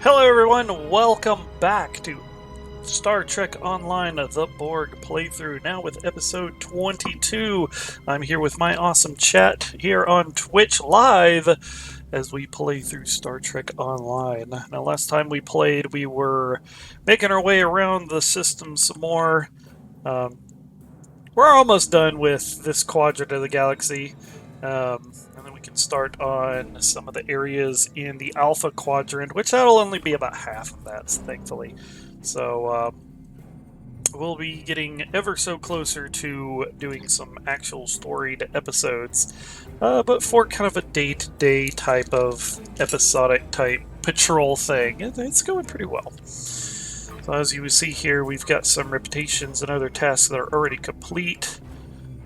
Hello everyone, welcome back to Star Trek Online, the Borg playthrough, now with episode 22. I'm here with my awesome chat here on Twitch live as we play through Star Trek Online. Now last time we played, we were making our way around the system some more. We're almost done with this quadrant of the galaxy. And then we can start on some of the areas in the Alpha Quadrant, which that'll only be about half of that, thankfully. So we'll be getting ever so closer to doing some actual storied episodes, but for kind of a day-to-day type of episodic type patrol thing, it's going pretty well. So as you see here, we've got some reputations and other tasks that are already complete.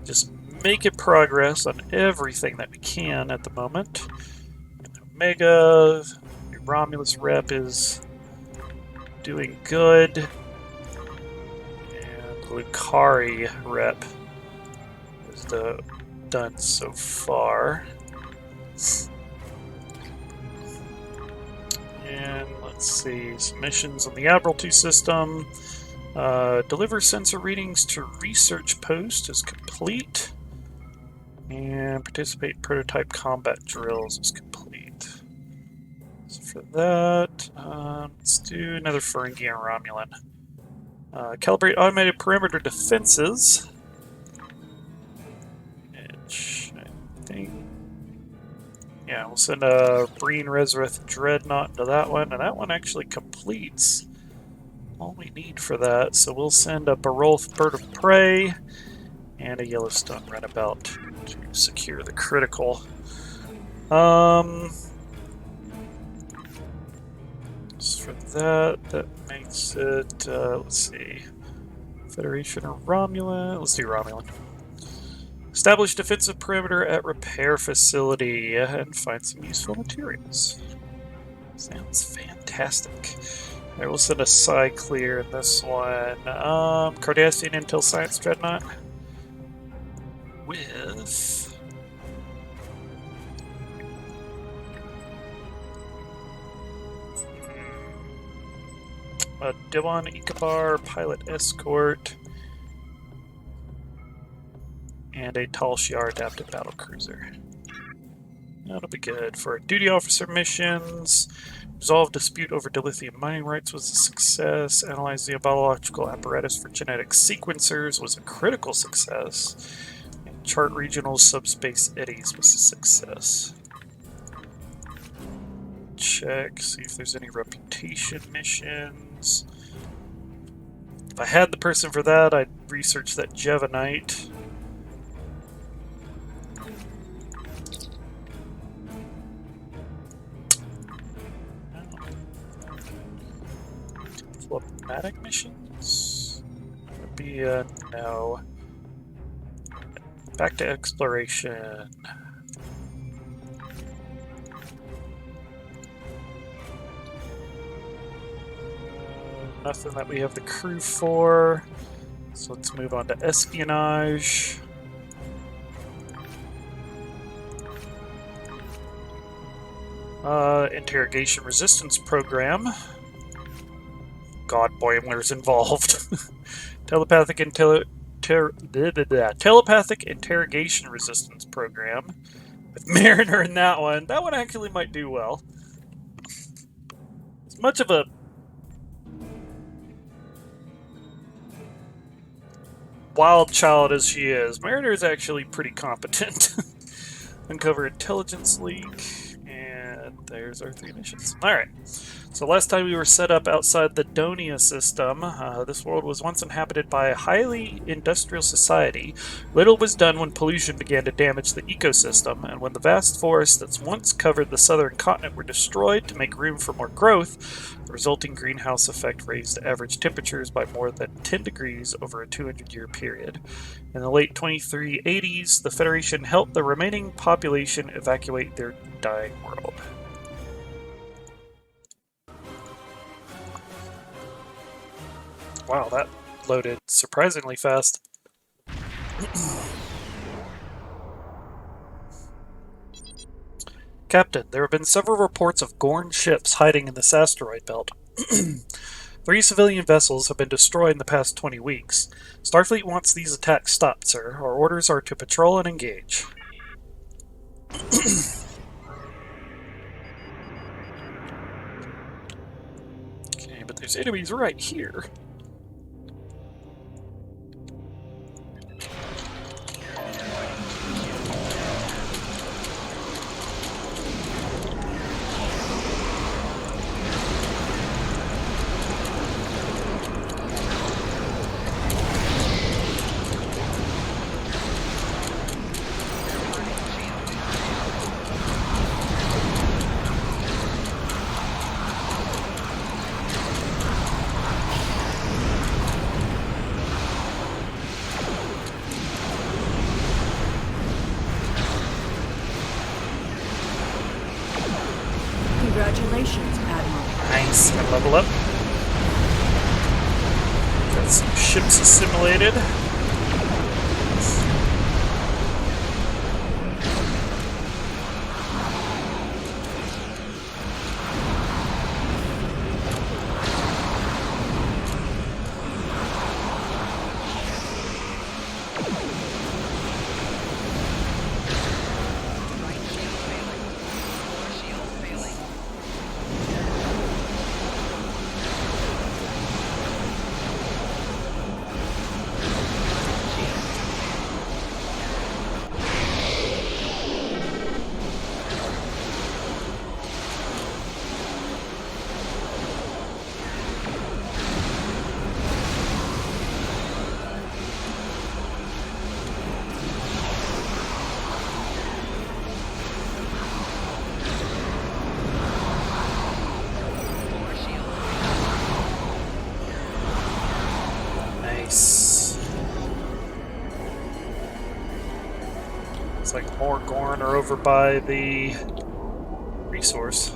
Just making progress on everything that we can at the moment. Omega, your Romulus rep is doing good. And Lucari rep is done so far. And let's see, some missions on the Admiralty system. Deliver sensor readings to research post is complete. And participate in prototype combat drills is complete. So for that, let's do another Ferengi and Romulan. Calibrate automated perimeter defenses. Which I think... yeah, we'll send a Breen Resurreth Dreadnought into that one, and that one actually completes all we need for that. So we'll send a Barolth Bird of Prey and a Yellowstone Runabout to secure the critical. So for that makes it, let's see, Federation or Romulan? Let's do Romulan. Establish defensive perimeter at repair facility and find some useful materials. Sounds fantastic. Alright, we'll send a Psi Clear in this one. Cardassian Intel Science Dreadnought with a Devon Ikabar Pilot Escort and a Tal Shiar Adapted Battle Cruiser. That'll be good for duty officer missions. Resolve dispute over dilithium mining rights was a success. Analyze the biological apparatus for genetic sequencers was a critical success. And chart regional subspace eddies was a success. Check, see if there's any reputation missions. If I had the person for that, I'd research that Jevanite. Diplomatic missions? That would be a no. Back to exploration. Nothing that we have the crew for. So let's move on to espionage. Interrogation resistance program. God, Boimler's involved. Telepathic interrogation resistance program. With Mariner in that one. That one actually might do well. As much of a wild child as she is, Mariner is actually pretty competent. Uncover intelligence leak. And there's our 3 missions. Alright. So last time we were set up outside the Donia system. This world was once inhabited by a highly industrial society. Little was done when pollution began to damage the ecosystem, and when the vast forests that once covered the southern continent were destroyed to make room for more growth, the resulting greenhouse effect raised average temperatures by more than 10 degrees over a 200-year period. In the late 2380s, the Federation helped the remaining population evacuate their dying world. Wow, that loaded surprisingly fast. Captain, there have been several reports of Gorn ships hiding in this asteroid belt. 3 civilian vessels have been destroyed in the past 20 weeks. Starfleet wants these attacks stopped, sir. Our orders are to patrol and engage. Okay, but there's enemies right here. Congratulations, Admiral. Nice, gonna level up. Got some ships assimilated. Looks like more Gorn are over by the resource.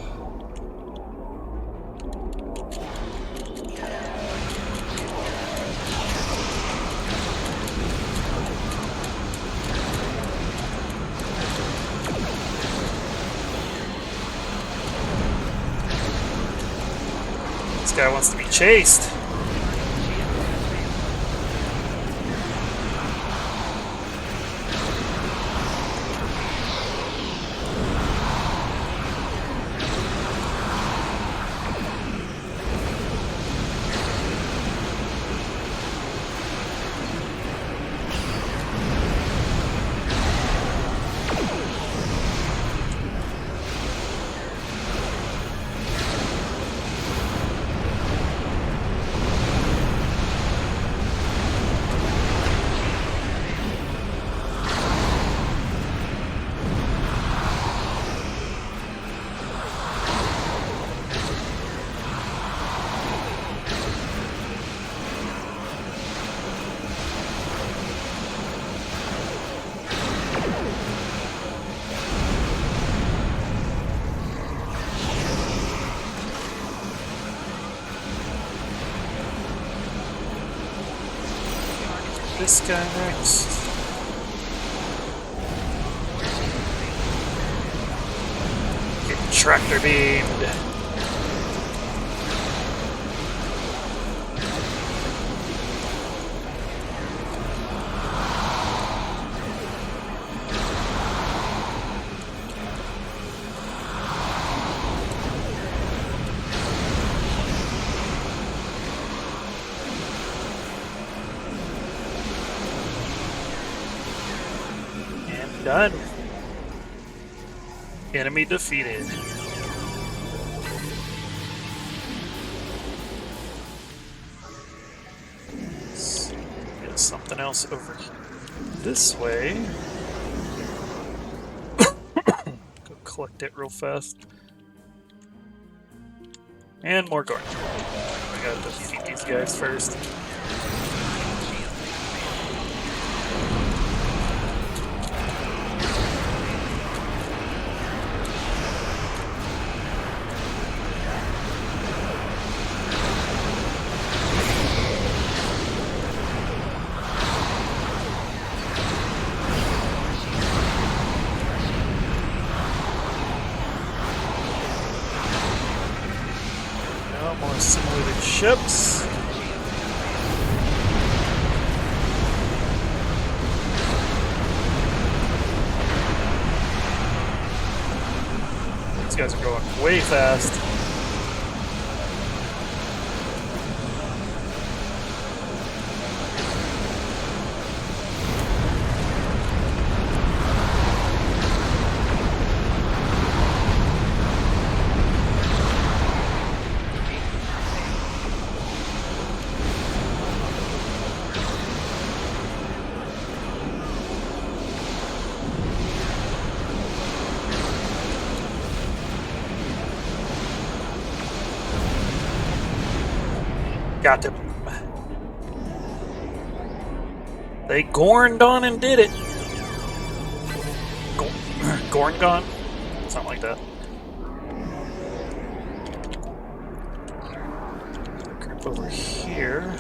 This guy wants to be chased. This guy next. Get tractor beamed. Done. Enemy defeated. Get something else over here. This way. Go collect it real fast. And more Gorn. I gotta defeat these guys first. More simulated ships. These guys are going way fast. Got him. They gorned on and did it. Gorn gone? Something like that. Creep over here.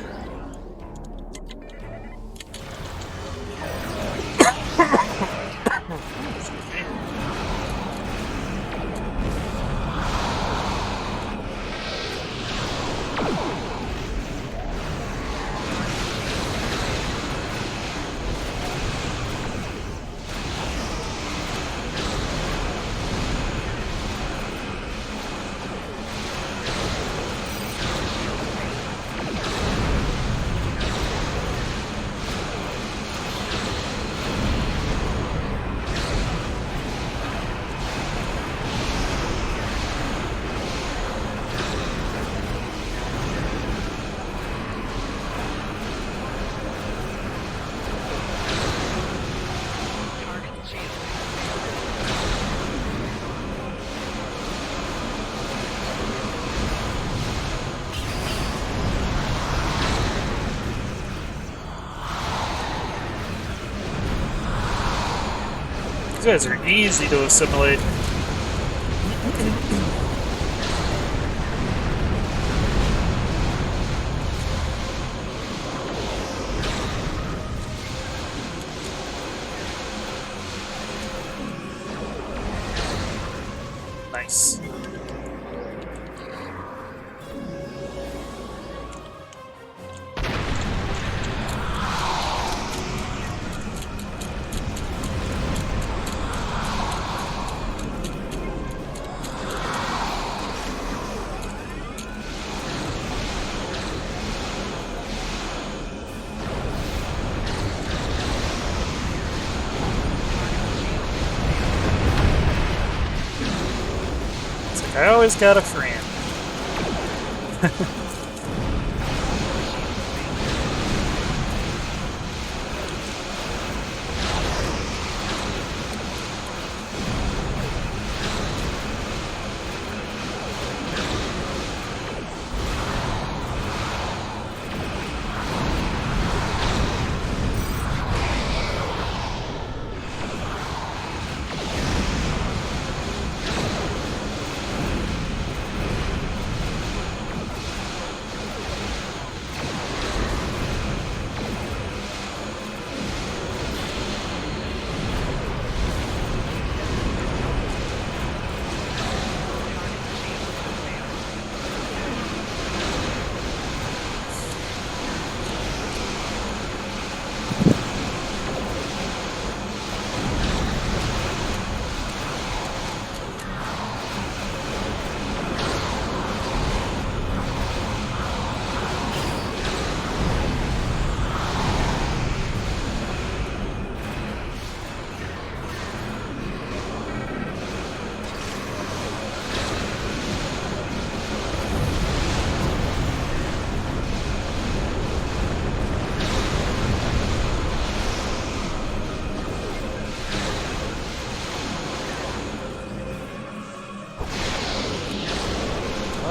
These guys are easy to assimilate. Nice. I always got a friend.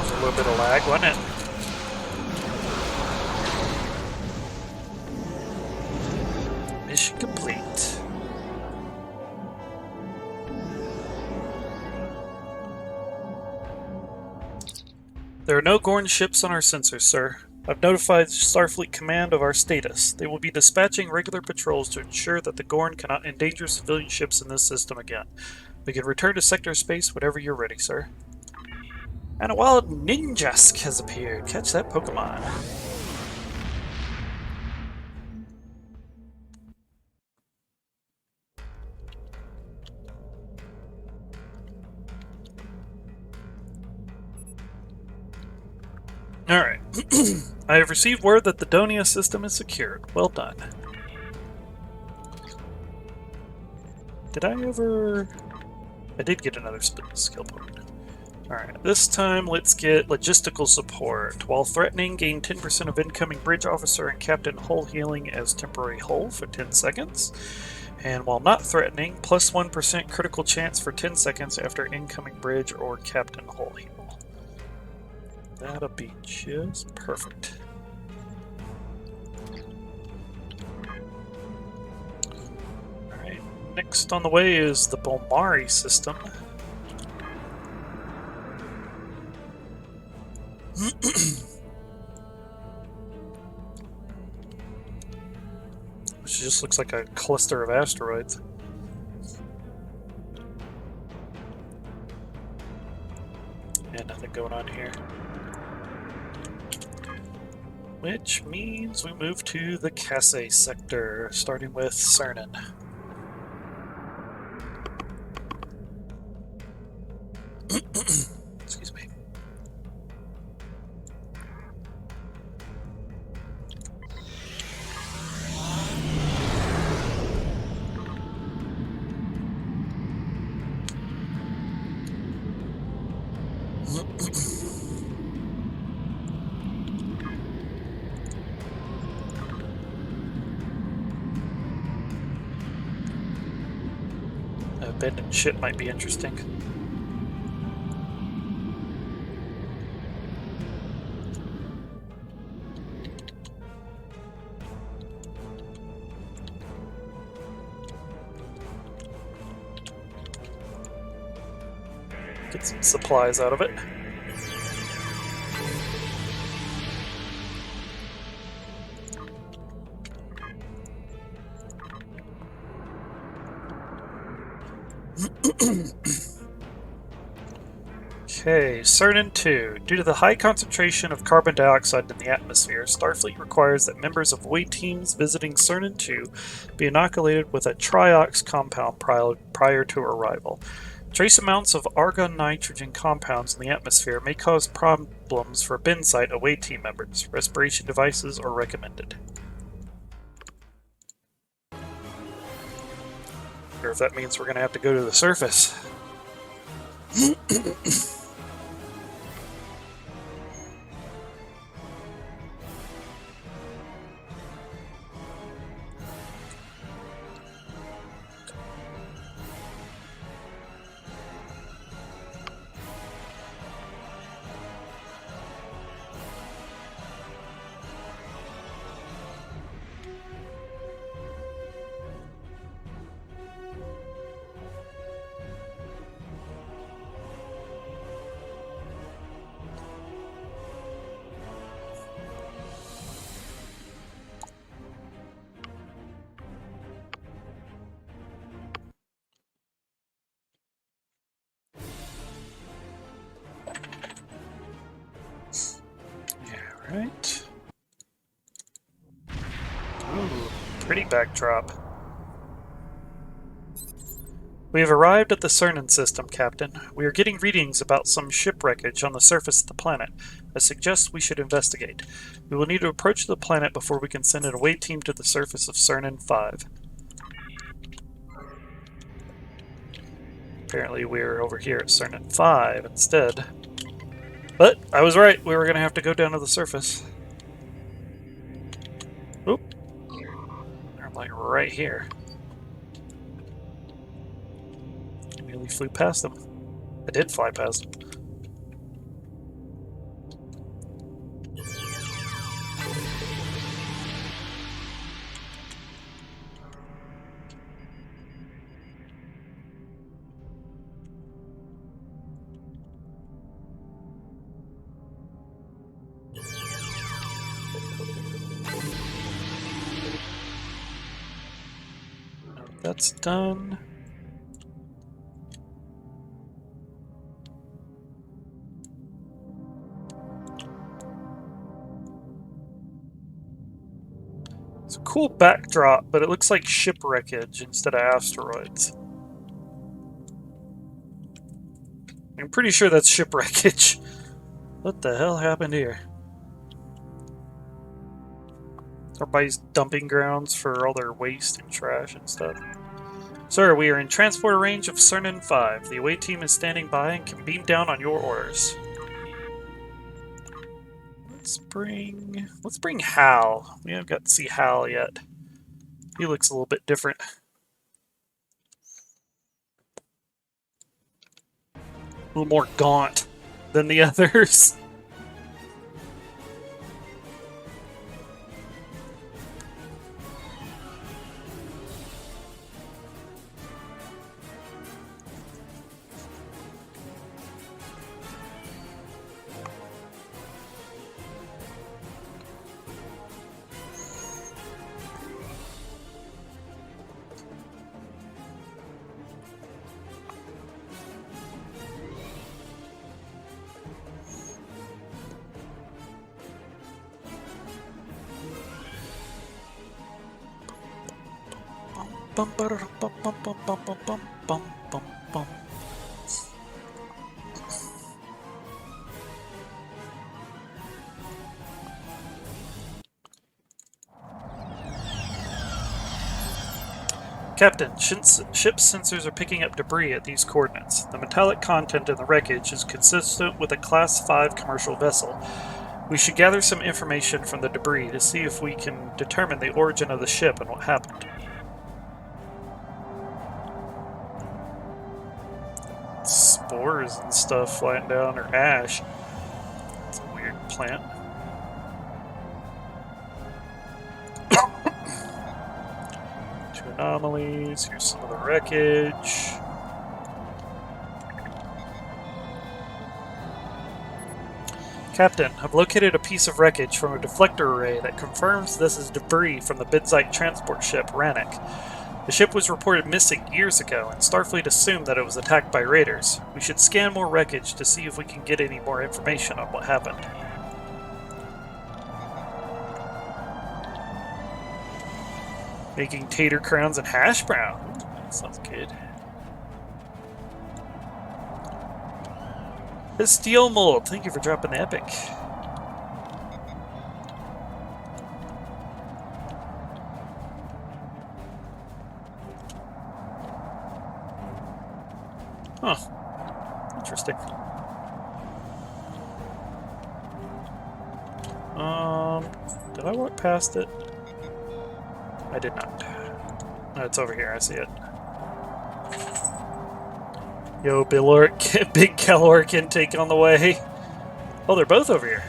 A little bit of lag, wasn't it? Mission complete. There are no Gorn ships on our sensors, sir. I've notified Starfleet Command of our status. They will be dispatching regular patrols to ensure that the Gorn cannot endanger civilian ships in this system again. We can return to sector space whenever you're ready, sir. And a wild Ninjask has appeared. Catch that Pokemon. Alright. I have received word that the Donia system is secured. Well done. Did I ever... I did get another skill point. Alright, this time let's get logistical support. While threatening, gain 10% of incoming bridge officer and captain hull healing as temporary hull for 10 seconds. And while not threatening, plus 1% critical chance for 10 seconds after incoming bridge or captain hull heal. That'll be just perfect. Alright, next on the way is the Bomari system. Which just looks like a cluster of asteroids. And nothing going on here. Which means we move to the Casse sector, starting with Cernan. Excuse me. Abandoned ship might be interesting. Get some supplies out of it. Okay, Cernan 2. Due to the high concentration of carbon dioxide in the atmosphere, Starfleet requires that members of away teams visiting Cernan 2 be inoculated with a triox compound prior to arrival. Trace amounts of argon-nitrogen compounds in the atmosphere may cause problems for Bensite away team members. Respiration devices are recommended. Or if that means we're going to have to go to the surface. Right. Ooh, pretty backdrop. We have arrived at the Cernan system, Captain. We are getting readings about some shipwreckage on the surface of the planet. I suggest we should investigate. We will need to approach the planet before we can send an away team to the surface of Cernan 5. Apparently we're over here at Cernan 5 instead. But I was right, we were going to have to go down to the surface. Oop. I'm like right here. I nearly flew past them. I did fly past them. That's done. It's a cool backdrop, but it looks like shipwreckage instead of asteroids. I'm pretty sure that's shipwreckage. What the hell happened here? Everybody's dumping grounds for all their waste and trash and stuff. Sir, we are in transport range of Cernan 5. The away team is standing by and can beam down on your orders. Let's bring Hal. We haven't got to see Hal yet. He looks a little bit different. A little more gaunt than the others. Bum, bum, bum, bum, bum, bum, bum, bum, bum, bum. Captain, ship's sensors are picking up debris at these coordinates. The metallic content in the wreckage is consistent with a Class 5 commercial vessel. We should gather some information from the debris to see if we can determine the origin of the ship and what happened. Spores and stuff flying down, or ash. It's a weird plant. Two anomalies. Here's some of the wreckage. Captain, I've located a piece of wreckage from a deflector array that confirms this is debris from the Bidzite transport ship Rannoch. The ship was reported missing years ago, and Starfleet assumed that it was attacked by raiders. We should scan more wreckage to see if we can get any more information on what happened. Making tater crowns and hash brown. That sounds good. The steel mold. Thank you for dropping the epic. Huh. Interesting. Did I walk past it? I did not. No, it's over here. I see it. Yo, big caloric intake on the way. Oh, they're both over here.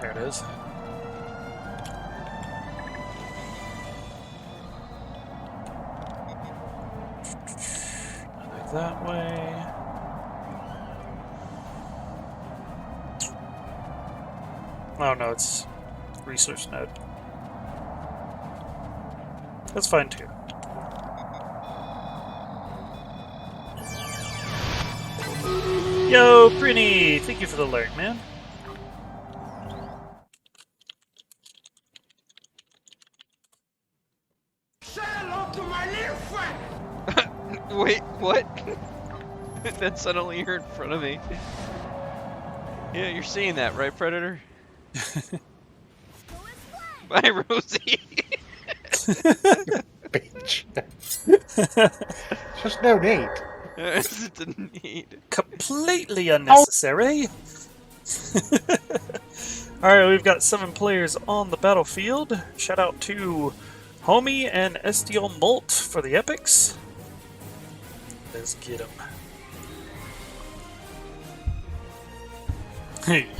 There it is. Like that way. Oh no, it's research node. That's fine too. Yo, Brinny! Thank you for the alert, man. Wait, what? That's suddenly you're in front of me. Yeah, you're seeing that, right, Predator? Bye, Rosie. Bitch. Just no need. It's a need. Completely unnecessary. Alright, we've got 7 players on the battlefield. Shout out to Homie and SDL Molt for the epics. Let's get him.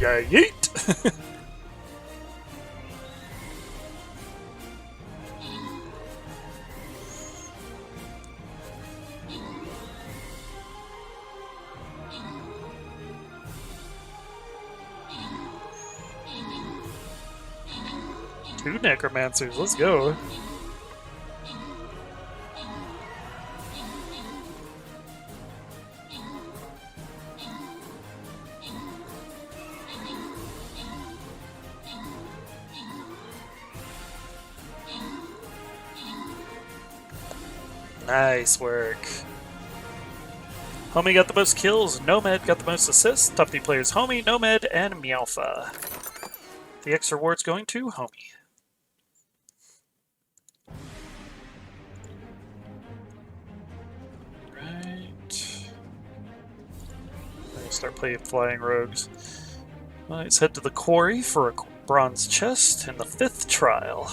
Yeah, yeet! 2 necromancers, let's go. Nice work. Homie got the most kills, Nomad got the most assists, top 3 players Homie, Nomad, and Meowfa. The extra reward's going to Homie. Right. Start playing flying rogues. Let's head to the quarry for a bronze chest in the 5th trial.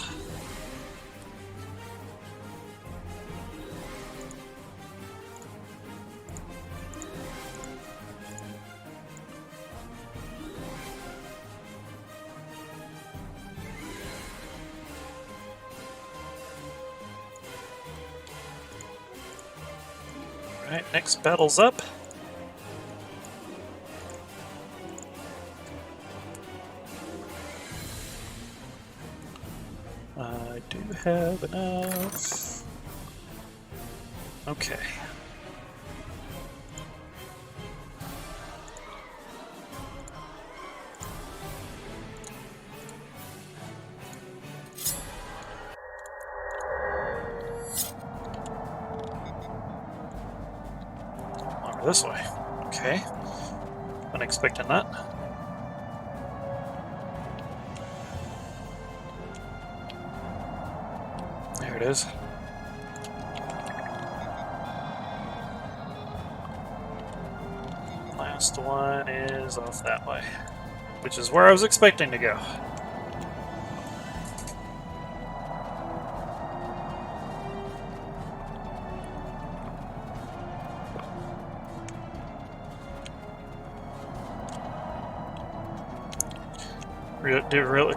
Alright, next battle's up. I do have enough. Okay. Over this way. Okay. Unexpecting that. There it is. Last one is off that way, which is where I was expecting to go.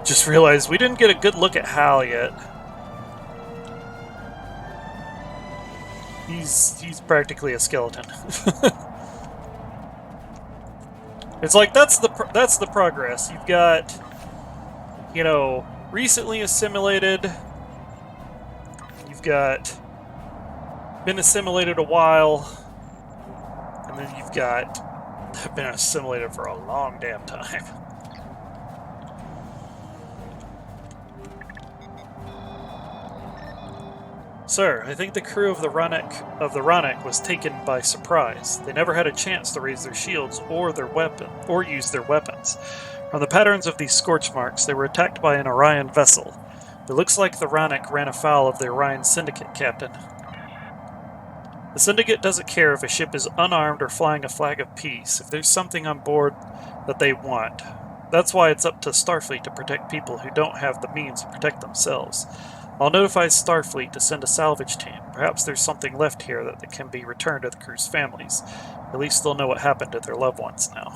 Just realized we didn't get a good look at Hal yet. He's practically a skeleton. It's like that's the progress. You've got, you know, recently assimilated. You've got been assimilated a while, and then you've got been assimilated for a long damn time. Sir, I think the crew of the Ronick was taken by surprise. They never had a chance to raise their shields or use their weapons. From the patterns of these scorch marks, they were attacked by an Orion vessel. It looks like the Ronick ran afoul of the Orion Syndicate, Captain. The Syndicate doesn't care if a ship is unarmed or flying a flag of peace, if there's something on board that they want. That's why it's up to Starfleet to protect people who don't have the means to protect themselves. I'll notify Starfleet to send a salvage team. Perhaps there's something left here that can be returned to the crew's families. At least they'll know what happened to their loved ones now.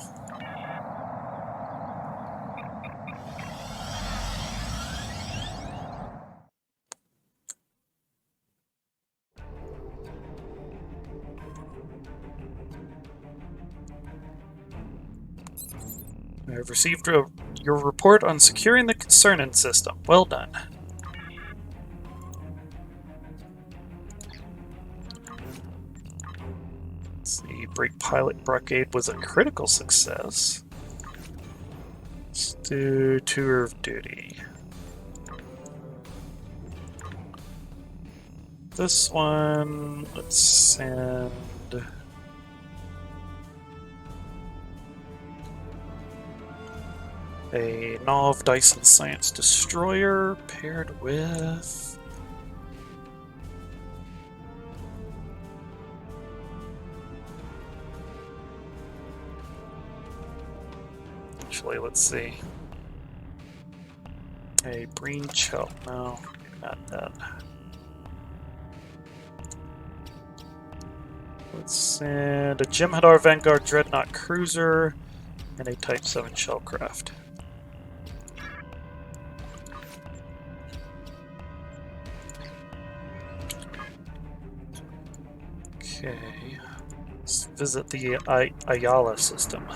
I've received your report on securing the Cernan system. Well done. The brake pilot blockade was a critical success. Let's do tour of duty. This one, let's send a Nov Dyson Science Destroyer paired with actually, let's see. A Breen Chelt. No, not that. Let's send a Jem'Hadar Vanguard Dreadnought Cruiser and a Type 7 Shellcraft. Okay. Let's visit the Ayala system.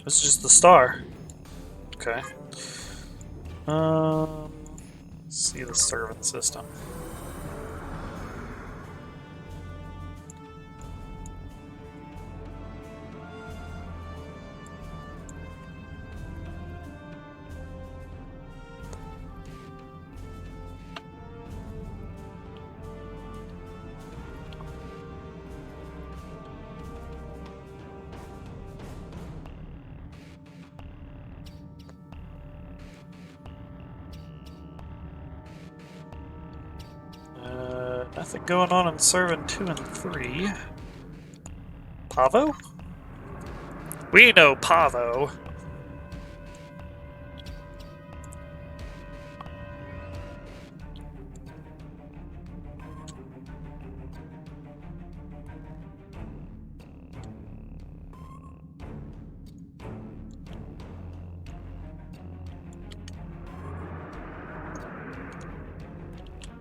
This is just the star. Okay. Let's see the servant system. Nothing going on in Servant 2 and 3. Pavo? We know Pavo.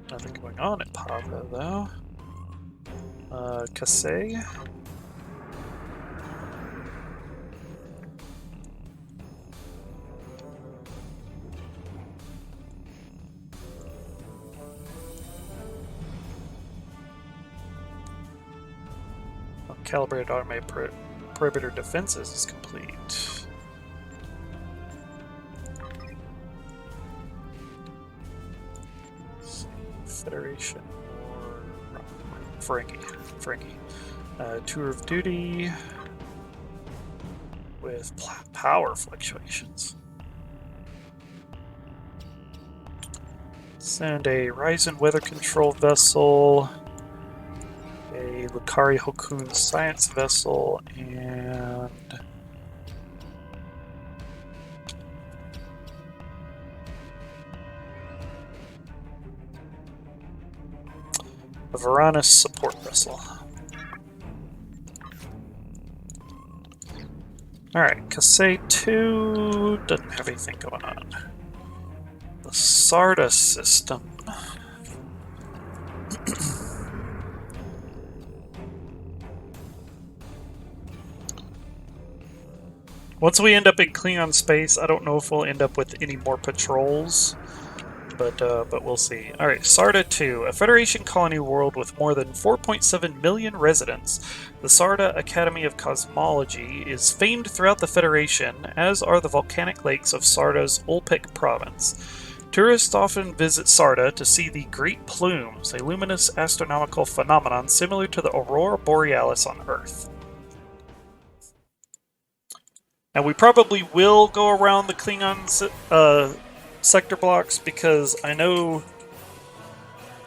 Nothing going on at Pavo, though. Kasei? Calibrated automated perimeter defenses is complete. Federation or Ferengi. Tour of duty with power fluctuations. Send a Ryzen weather control vessel, a Lucari Hokun science vessel, and a Varanus support vessel. Alright, Kasei 2 doesn't have anything going on. The Sarda system. Once we end up in Klingon space, I don't know if we'll end up with any more patrols. But we'll see. Alright, Sarda 2, a Federation colony world with more than 4.7 million residents. The Sarda Academy of Cosmology is famed throughout the Federation, as are the volcanic lakes of Sarda's Ulpik province. Tourists often visit Sarda to see the Great Plumes, a luminous astronomical phenomenon similar to the Aurora Borealis on Earth. And we probably will go around the Klingon sector blocks, because I know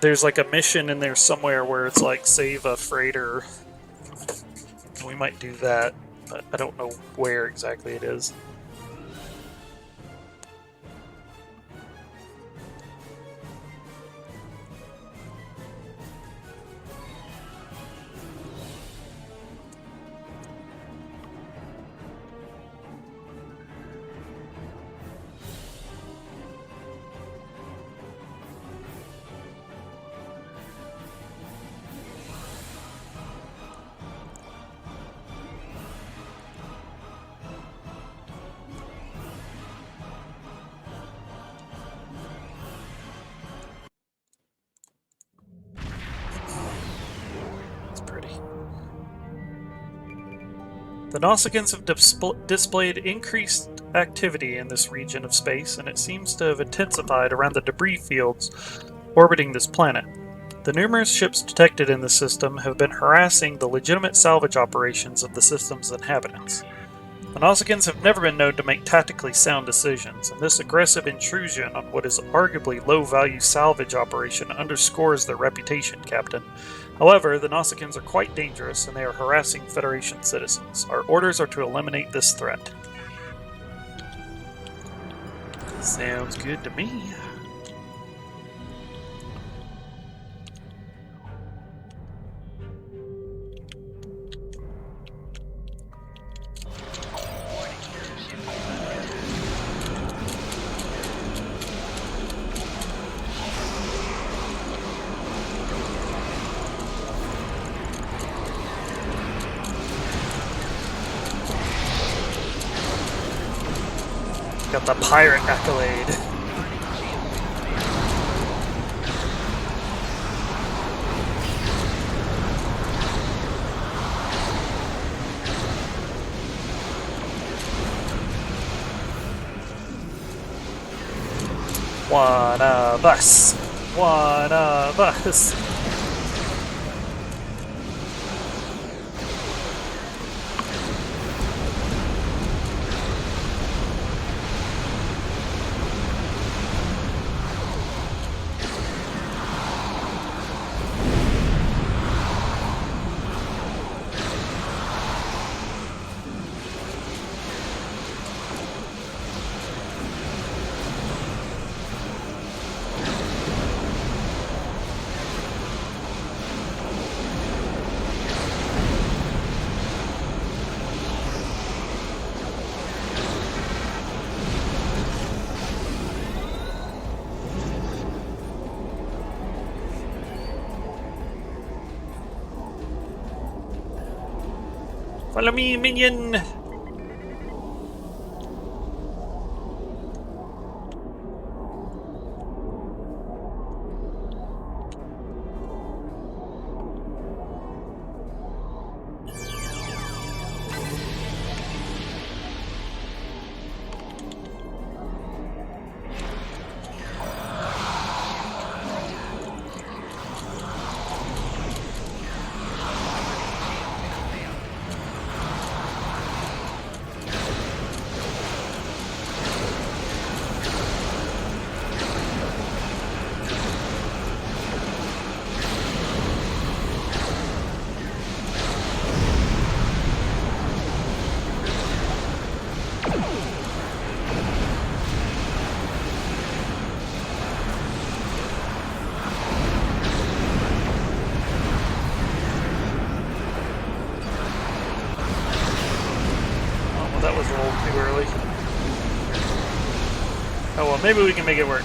there's like a mission in there somewhere where it's like save a freighter. We might do that, but I don't know where exactly it is. The Nausicaans have displayed increased activity in this region of space, and it seems to have intensified around the debris fields orbiting this planet. The numerous ships detected in the system have been harassing the legitimate salvage operations of the system's inhabitants. The Nausicaans have never been known to make tactically sound decisions, and this aggressive intrusion on what is arguably low-value salvage operation underscores their reputation, Captain. However, the Nausicaans are quite dangerous, and they are harassing Federation citizens. Our orders are to eliminate this threat. Sounds good to me. Got the pirate accolade. One of us. One of us. Follow me, minion! That was a little too early. Oh well, maybe we can make it work.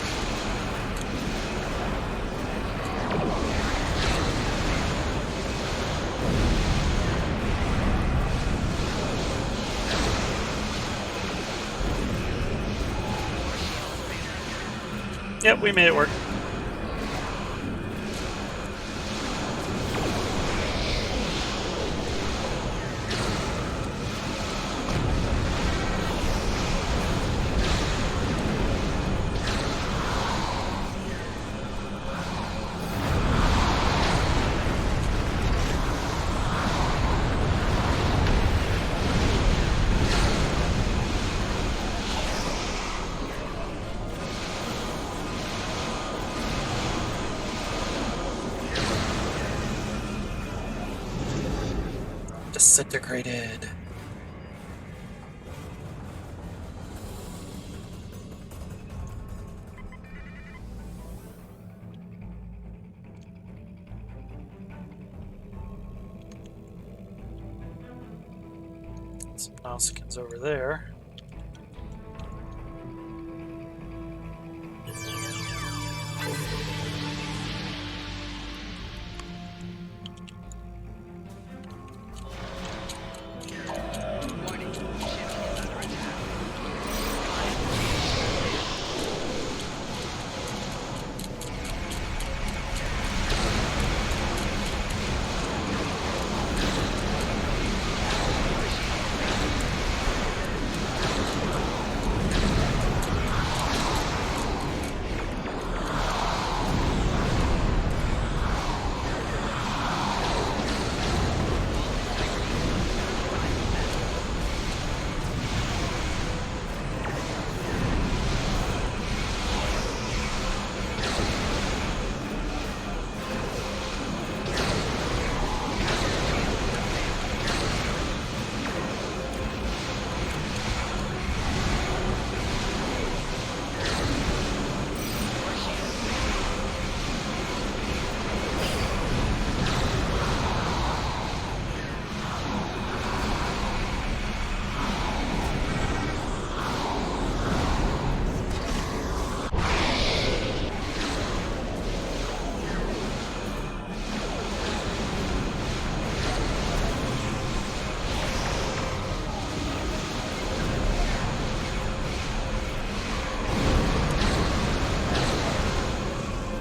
Yep, we made it work. Disintegrated. Some Nausicaans over there.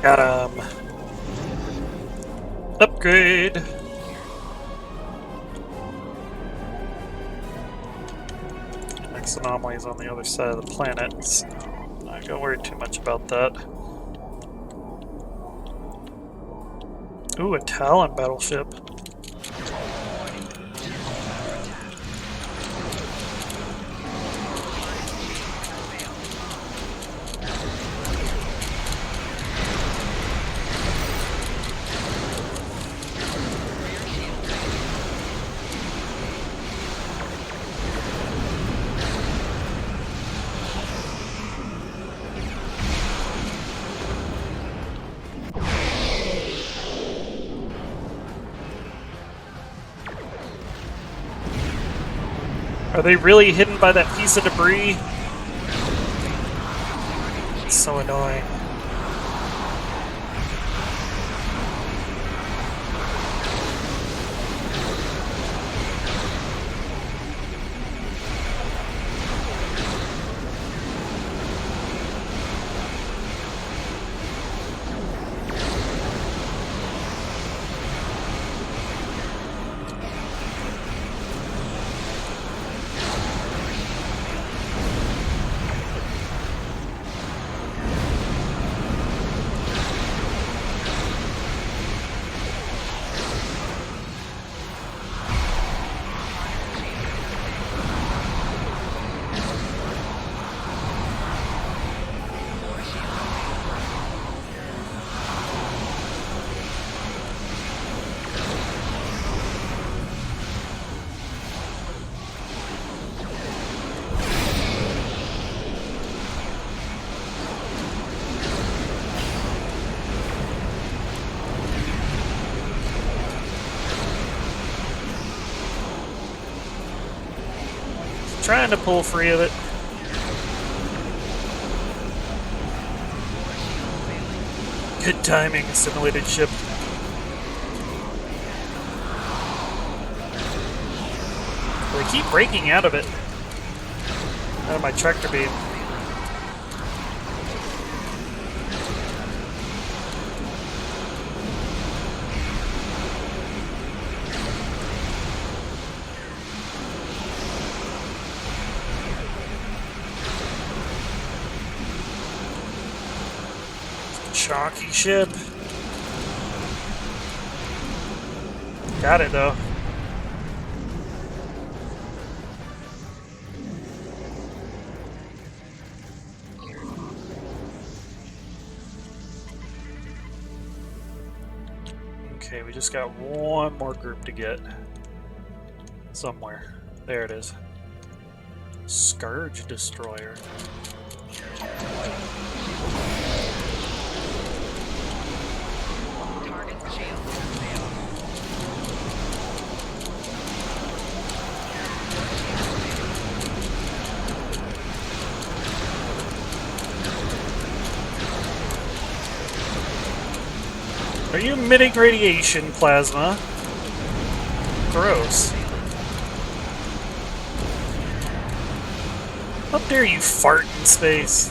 Got him. Upgrade. Next anomaly is on the other side of the planet, so I'm not gonna worry too much about that. Ooh, a Talon battleship. Are they really hidden by that piece of debris? It's so annoying. Trying to pull free of it. Good timing, simulated ship. They keep breaking out of it. Out of my tractor beam. Chalky ship. Got it though. Okay, we just got one more group to get. Somewhere. There it is. Scourge Destroyer. Are you emitting radiation plasma? Gross. How dare you fart in space?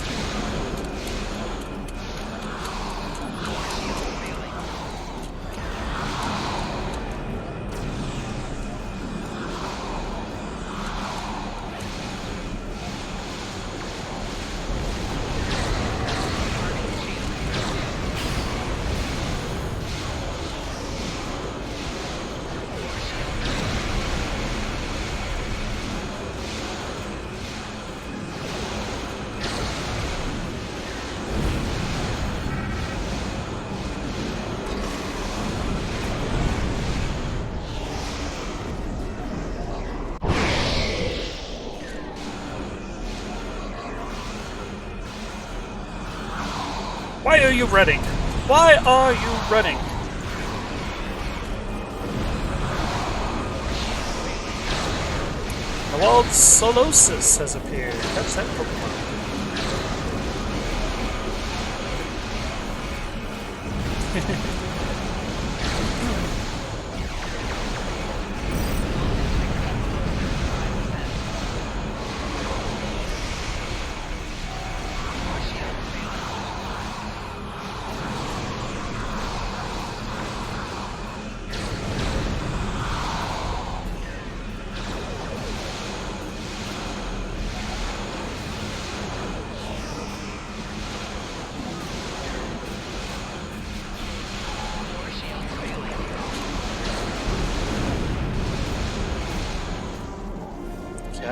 Why are you running? Why are you running? The wild Solosis has appeared. That's that Pokemon.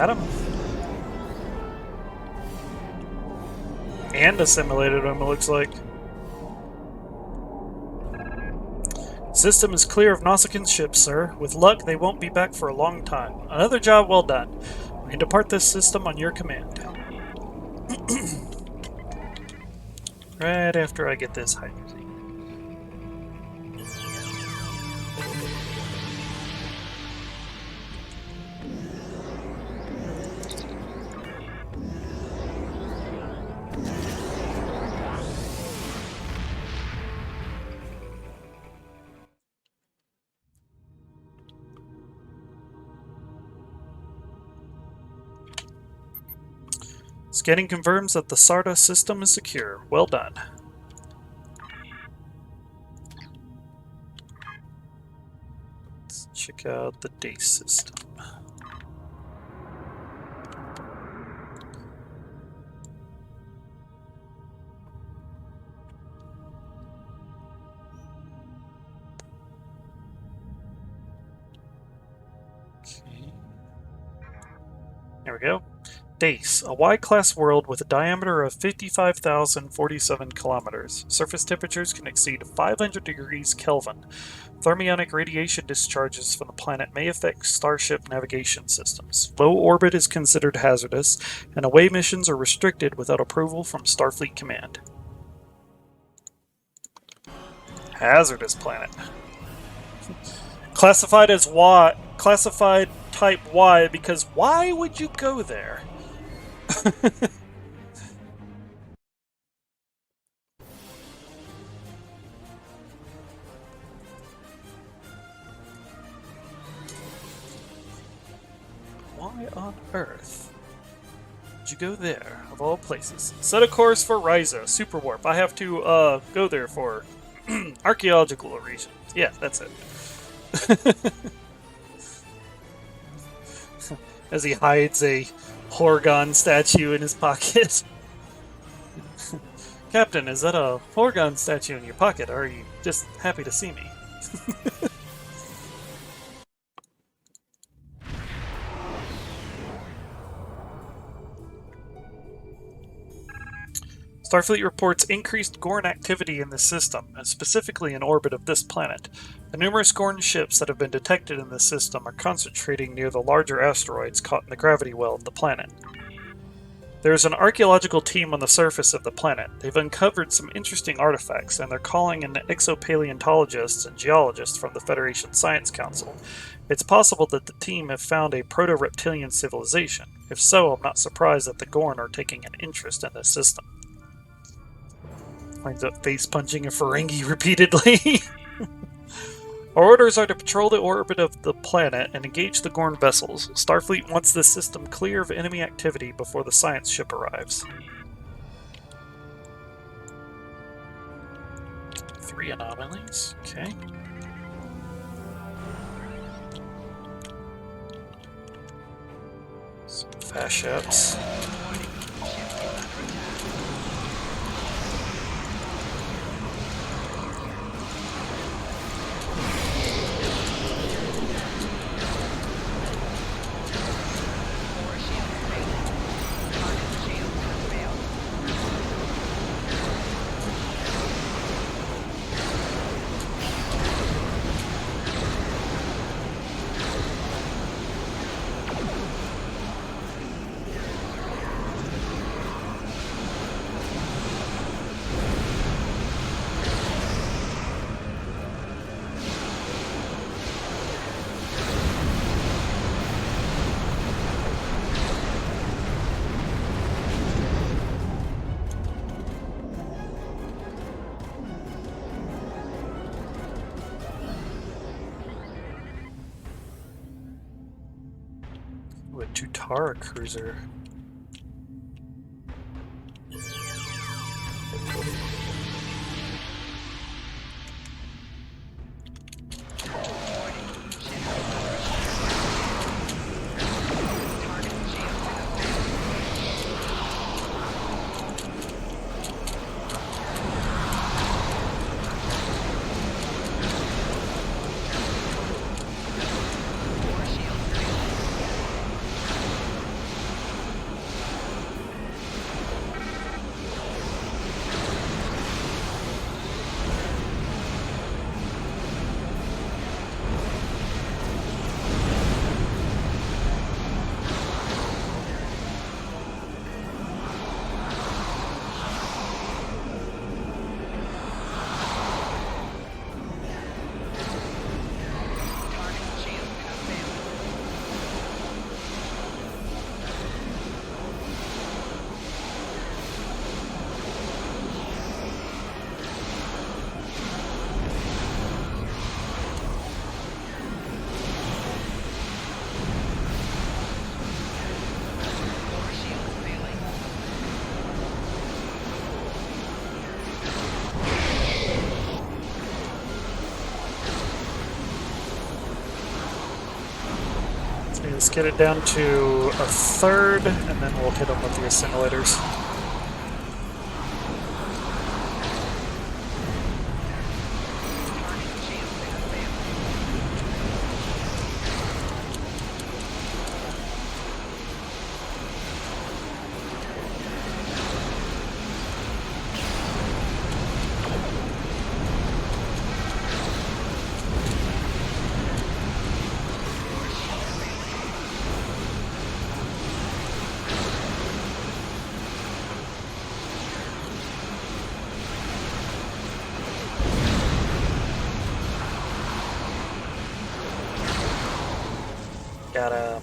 Got him. And assimilated him, it looks like. System is clear of Nausicaa's ships, sir. With luck, they won't be back for a long time. Another job well done. We can depart this system on your command. Right after I get this hydrazine. Scanning confirms that the Sarda system is secure. Well done. Let's check out the DACE system. Okay. There we go. DACE, a Y-class world with a diameter of 55,047 kilometers. Surface temperatures can exceed 500 degrees Kelvin. Thermionic radiation discharges from the planet may affect starship navigation systems. Low orbit is considered hazardous, and away missions are restricted without approval from Starfleet Command. Hazardous planet. Classified as Y. Classified type Y because why would you go there? Why on earth would you go there, of all places? Set a course for Risa, Super Warp. I have to go there for archaeological reasons. Yeah, that's it. As he hides a Horgon statue in his pocket. Captain, is that a Horgon statue in your pocket, or are you just happy to see me? Starfleet reports increased Gorn activity in the system, and specifically in orbit of this planet. The numerous Gorn ships that have been detected in this system are concentrating near the larger asteroids caught in the gravity well of the planet. There is an archaeological team on the surface of the planet. They've uncovered some interesting artifacts, and they're calling in exopaleontologists and geologists from the Federation Science Council. It's possible that the team have found a proto-reptilian civilization. If so, I'm not surprised that the Gorn are taking an interest in this system. Winds up face-punching a Ferengi repeatedly. Our orders are to patrol the orbit of the planet and engage the Gorn vessels. Starfleet wants this system clear of enemy activity before the science ship arrives. 3 anomalies. Okay. Some fast ships. A Tutara cruiser. Let's get it down to a third, and then we'll hit them with the assimilators. Got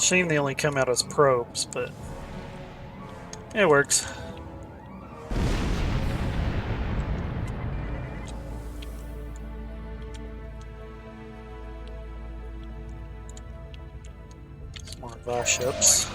shame they only come out as probes, but it works. Some more Voss ships.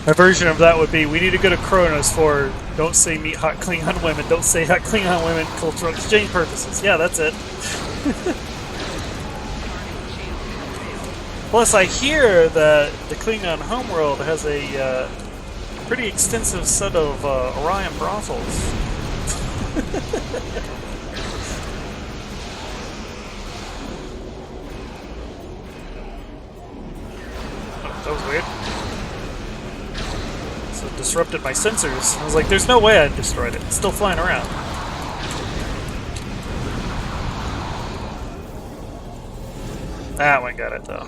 My version of that would be, we need to go to Kronos for don't say meet hot Klingon women, don't say hot Klingon women, cultural exchange purposes. Yeah, that's it. Plus, I hear that the Klingon homeworld has a pretty extensive set of Orion brothels. Oh, that was weird. So it disrupted my sensors. I was like, there's no way I destroyed it. It's still flying around. That one got it, though.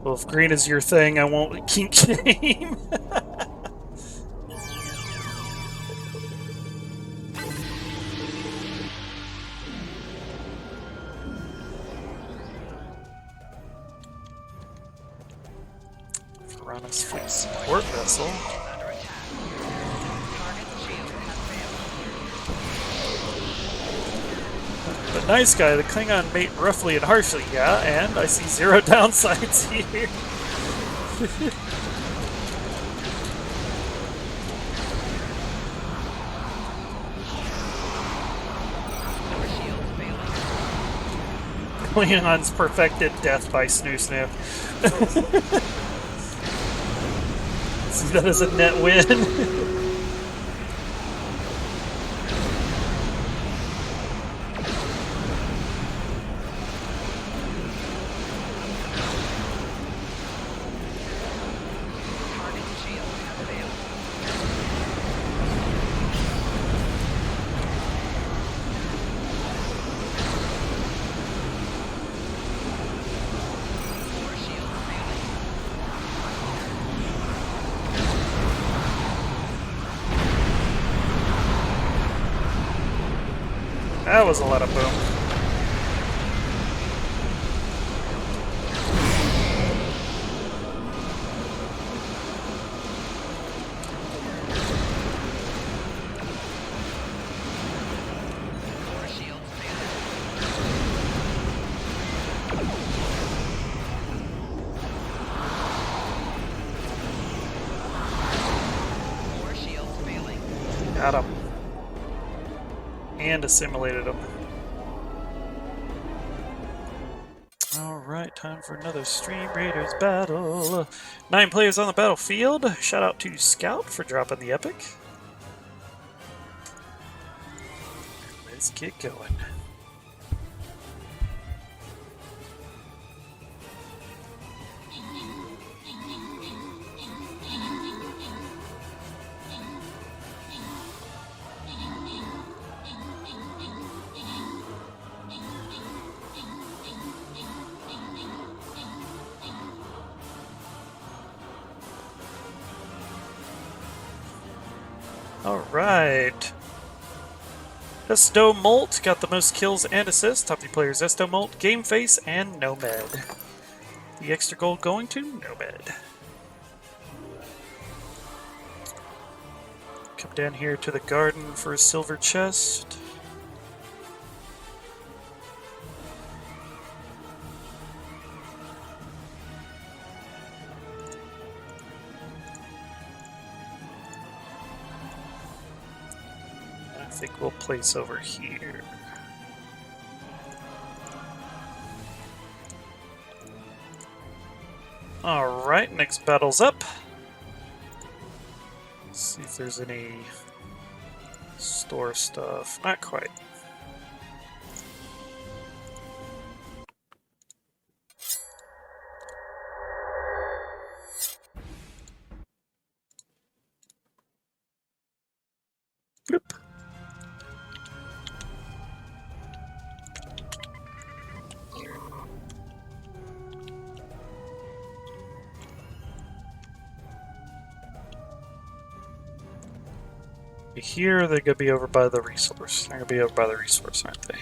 Well, if green is your thing, I won't kink shame. Piranha's fleet support vessel. But nice guy, the Klingon mate roughly and harshly, yeah, and I see zero downsides here. Klingons perfected death by Snoo Snoo. See that as a net win. That was a lot of boom. Got him. And assimilated him. Alright, time for another Stream Raiders battle. 9 players on the battlefield. Shout out to Scout for dropping the epic. Let's get going. Alright. Esto Molt got the most kills and assists. Top 3 players Esto Molt, Game Face, and Nomad. The extra gold going to Nomad. Come down here to the garden for a silver chest. I think we'll place over here. Alright, next battle's up. Let's see if there's any store stuff. Not quite. Bloop. Here, they're gonna be over by the resource. They're gonna be over by the resource, aren't they?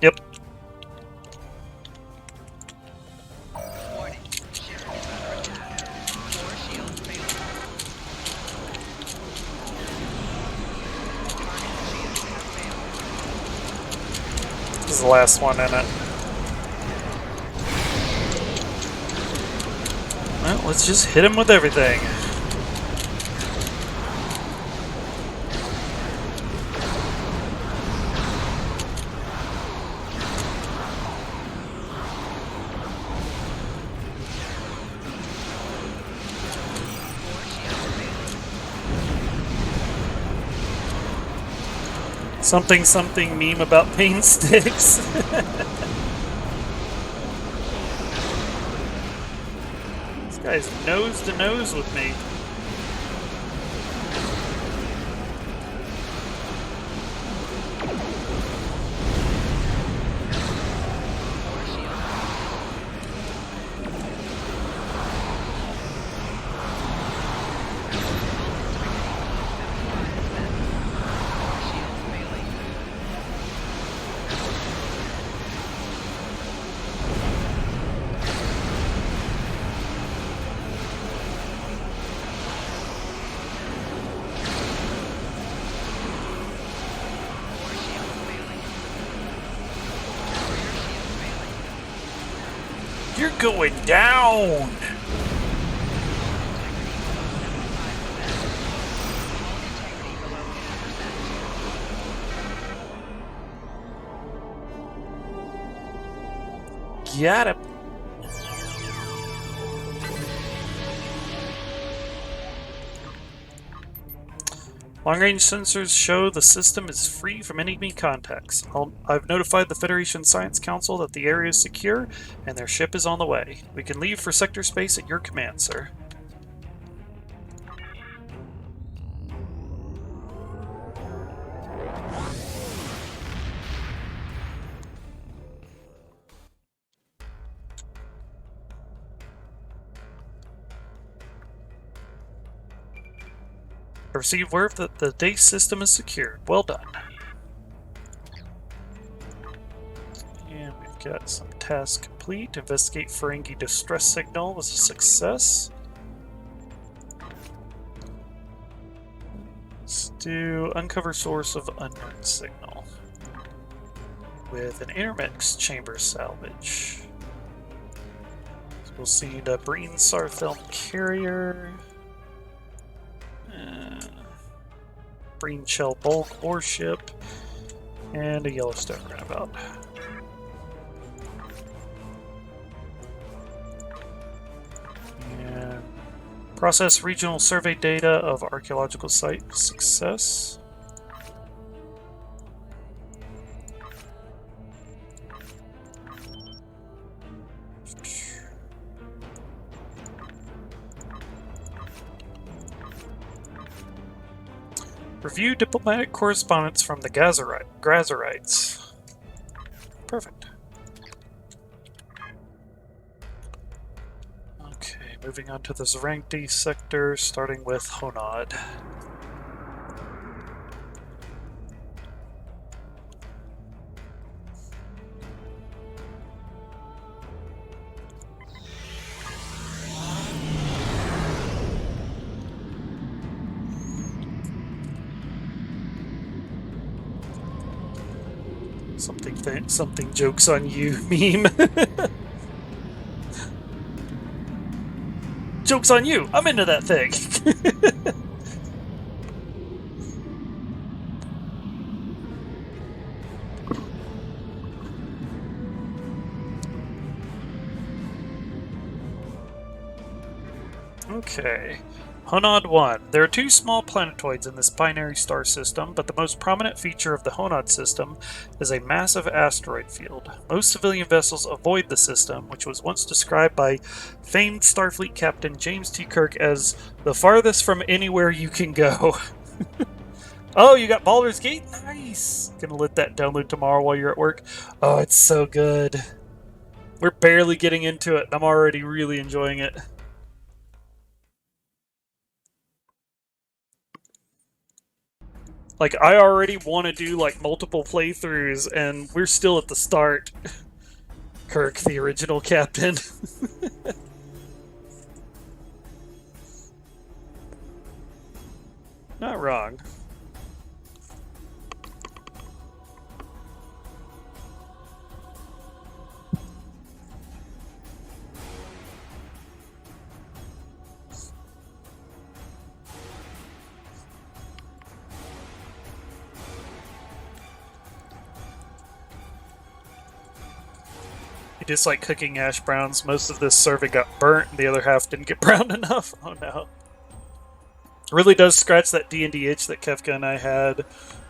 Yep. This is the last one in it. Well, let's just hit him with everything. Something something meme about pain sticks. This guy's nose to nose with me. You're going down! Got him. Long-range sensors show the system is free from enemy contacts. I've notified the Federation Science Council that the area is secure and their ship is on the way. We can leave for sector space at your command, sir. I received word that the DACE system is secured. Well done. And we've got some tasks complete. Investigate Ferengi distress signal was a success. Let's do uncover source of unknown signal with an intermix chamber salvage. So we'll see the Breen Sarthelm carrier. Green Shell Bulk Warship, and a Yellowstone Runabout. And process regional survey data of archaeological site success. Review diplomatic correspondence from the Grazerites. Perfect. Okay, moving on to the Zerangti sector, starting with Honod. Something jokes on you meme. Joke's on you! I'm into that thing! Okay. Honod 1. There are two small planetoids in this binary star system, but the most prominent feature of the Honod system is a massive asteroid field. Most civilian vessels avoid the system, which was once described by famed Starfleet Captain James T. Kirk as the farthest from anywhere you can go. Oh, you got Baldur's Gate? Nice! Gonna let that download tomorrow while you're at work. Oh, it's so good. We're barely getting into it, and I'm already really enjoying it. Like, I already want to do, like, multiple playthroughs, and we're still at the start. Kirk, the original captain. Not wrong. Just like cooking hash browns, most of this serving got burnt, and the other half didn't get brown enough. Oh no. It really does scratch that D&D itch that Kefka and I had,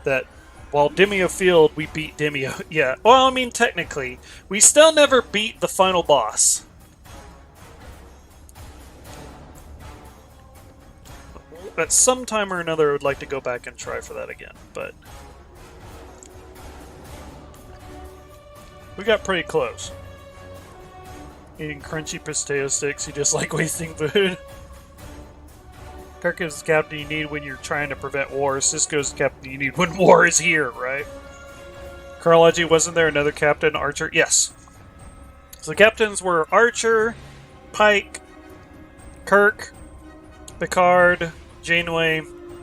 that while Demio failed, we beat Demio. Yeah, well, I mean, technically. We still never beat the final boss. At some time or another, I would like to go back and try for that again, but we got pretty close. Eating crunchy pistachio sticks, you just like wasting food. Kirk is the captain you need when you're trying to prevent war. Cisco's the captain you need when war is here, right? Chronology, wasn't there another captain, Archer? Yes. So the captains were Archer, Pike, Kirk, Picard, Janeway,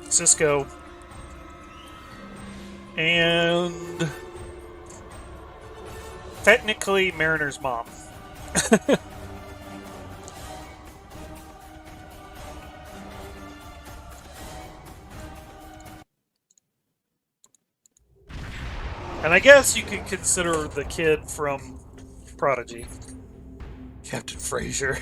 Cisco, and technically Mariner's mom. And I guess you could consider the kid from Prodigy, Captain Fraser.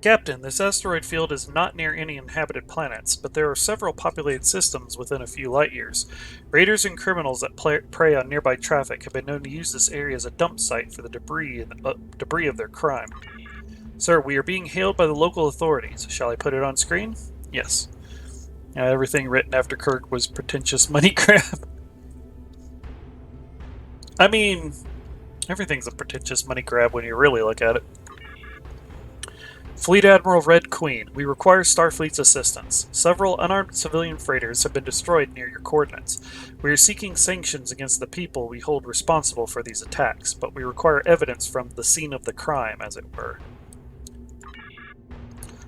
Captain, this asteroid field is not near any inhabited planets, but there are several populated systems within a few light years. Raiders and criminals that prey on nearby traffic have been known to use this area as a dump site for the debris of their crime. Sir, we are being hailed by the local authorities. Shall I put it on screen? Yes. Everything written after Kirk was pretentious money grab. I mean, everything's a pretentious money grab when you really look at it. Fleet Admiral Red Queen, we require Starfleet's assistance. Several unarmed civilian freighters have been destroyed near your coordinates. We are seeking sanctions against the people we hold responsible for these attacks, but we require evidence from the scene of the crime, as it were.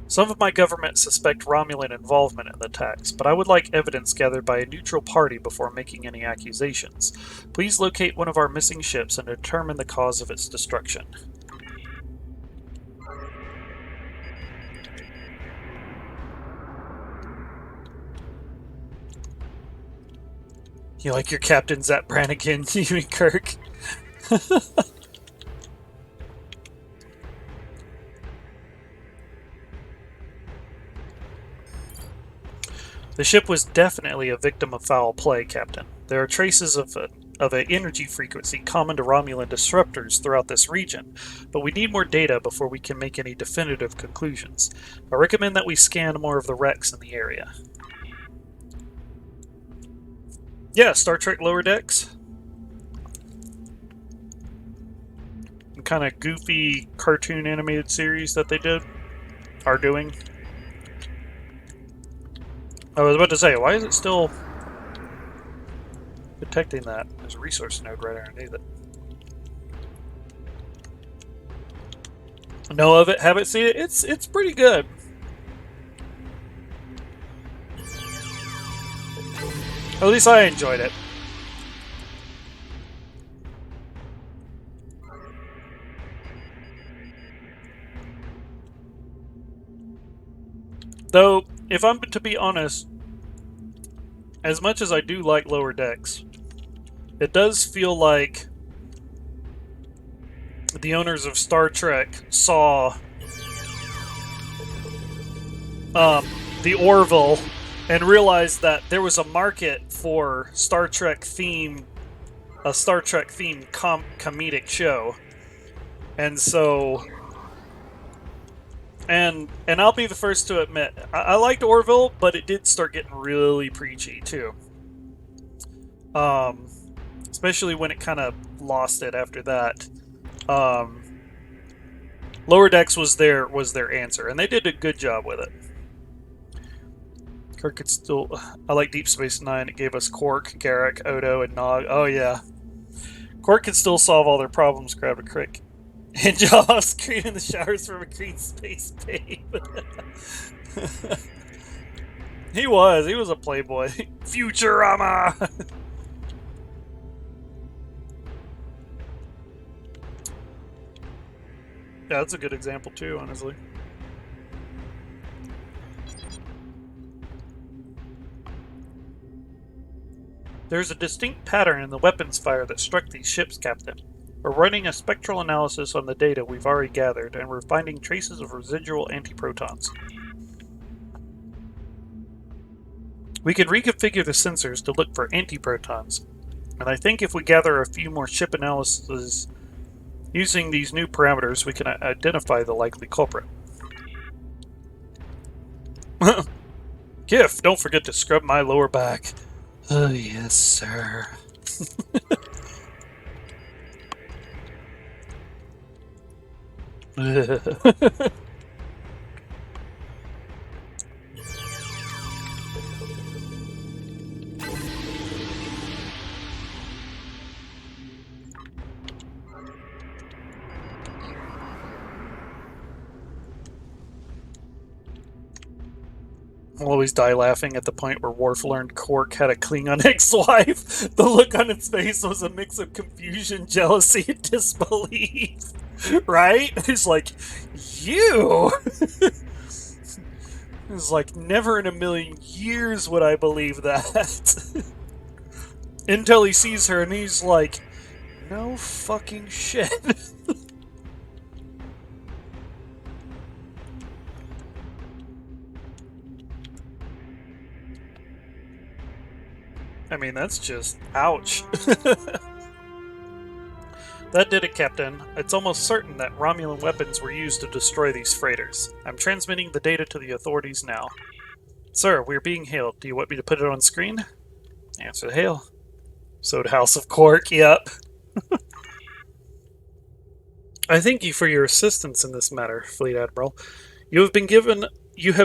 Some of my government suspect Romulan involvement in the attacks, but I would like evidence gathered by a neutral party before making any accusations. Please locate one of our missing ships and determine the cause of its destruction. You like your captain, Zap Brannigan, you and Kirk. The ship was definitely a victim of foul play, Captain. There are traces of an energy frequency common to Romulan disruptors throughout this region, but we need more data before we can make any definitive conclusions. I recommend that we scan more of the wrecks in the area. Yeah, Star Trek Lower Decks. Kind of goofy cartoon animated series that they are doing. I was about to say, why is it still detecting that? There's a resource node right underneath it. Know of it, haven't seen it. It's pretty good. At least I enjoyed it. Though, if I'm to be honest, as much as I do like Lower Decks, it does feel like the owners of Star Trek saw the Orville and realized that there was a market for a Star Trek themed comedic show, and so. And I'll be the first to admit, I liked Orville, but it did start getting really preachy too. Especially when it kind of lost it after that. Lower Decks was their answer, and they did a good job with it. Kirk could still. I like Deep Space Nine. It gave us Quark, Garak, Odo, and Nog. Oh yeah, Quark could still solve all their problems. Grab a crick. And Jaws screen in the showers from a green space babe. He was a playboy. Futurama! Yeah, that's a good example too, honestly. There's a distinct pattern in the weapons fire that struck these ships, Captain. We're running a spectral analysis on the data we've already gathered, and we're finding traces of residual antiprotons. We can reconfigure the sensors to look for antiprotons, and I think if we gather a few more ship analyses using these new parameters, we can identify the likely culprit. Kif, don't forget to scrub my lower back. Oh, yes, sir. I'll always die laughing at the point where Worf learned Quark had a Klingon ex-wife. The look on its face was a mix of confusion, jealousy, and disbelief. Right? It's like, you! It's like, never in a million years would I believe that. Until he sees her and he's like, no fucking shit. I mean, that's just ouch. That did it, Captain. It's almost certain that Romulan weapons were used to destroy these freighters. I'm transmitting the data to the authorities now. Sir, we're being hailed. Do you want me to put it on screen? Answer the hail. So House of Quark, yep. I thank you for your assistance in this matter, Fleet Admiral. You have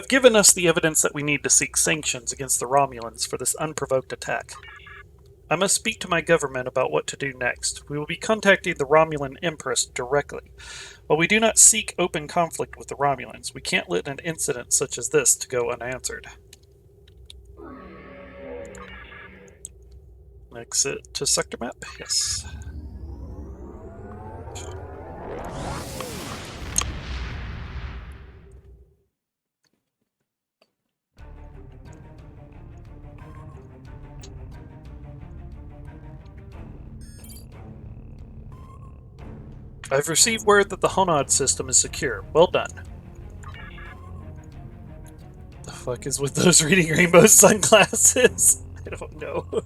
given us the evidence that we need to seek sanctions against the Romulans for this unprovoked attack. I must speak to my government about what to do next. We will be contacting the Romulan Empress directly. While we do not seek open conflict with the Romulans, we can't let an incident such as this to go unanswered. Exit to sector map? Yes. I've received word that the Honod system is secure. Well done. The fuck is with those reading rainbow sunglasses? I don't know.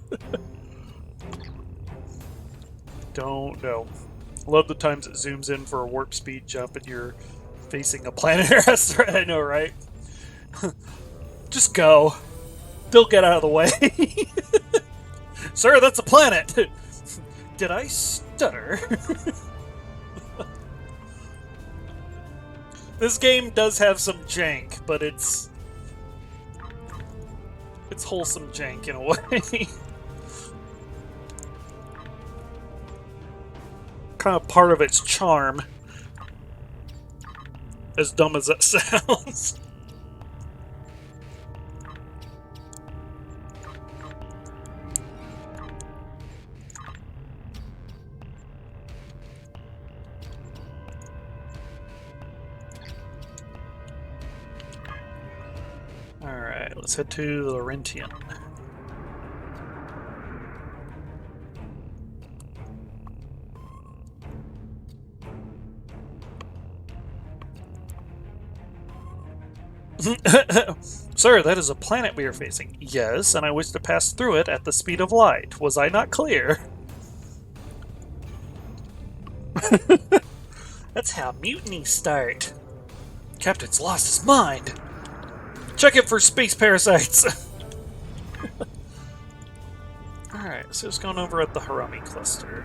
Don't know. Love the times it zooms in for a warp speed jump and you're facing a planet or asteroid. I know, right? Just go. They'll get out of the way. Sir, that's a planet! Did I stutter? This game does have some jank, but it's wholesome jank in a way. Kind of part of its charm. As dumb as that sounds. Alright, let's head to the Laurentian. Sir, that is a planet we are facing. Yes, and I wish to pass through it at the speed of light. Was I not clear? That's how mutinies start. Captain's lost his mind. Check it for space parasites. Alright, so it's going over at the Harami cluster.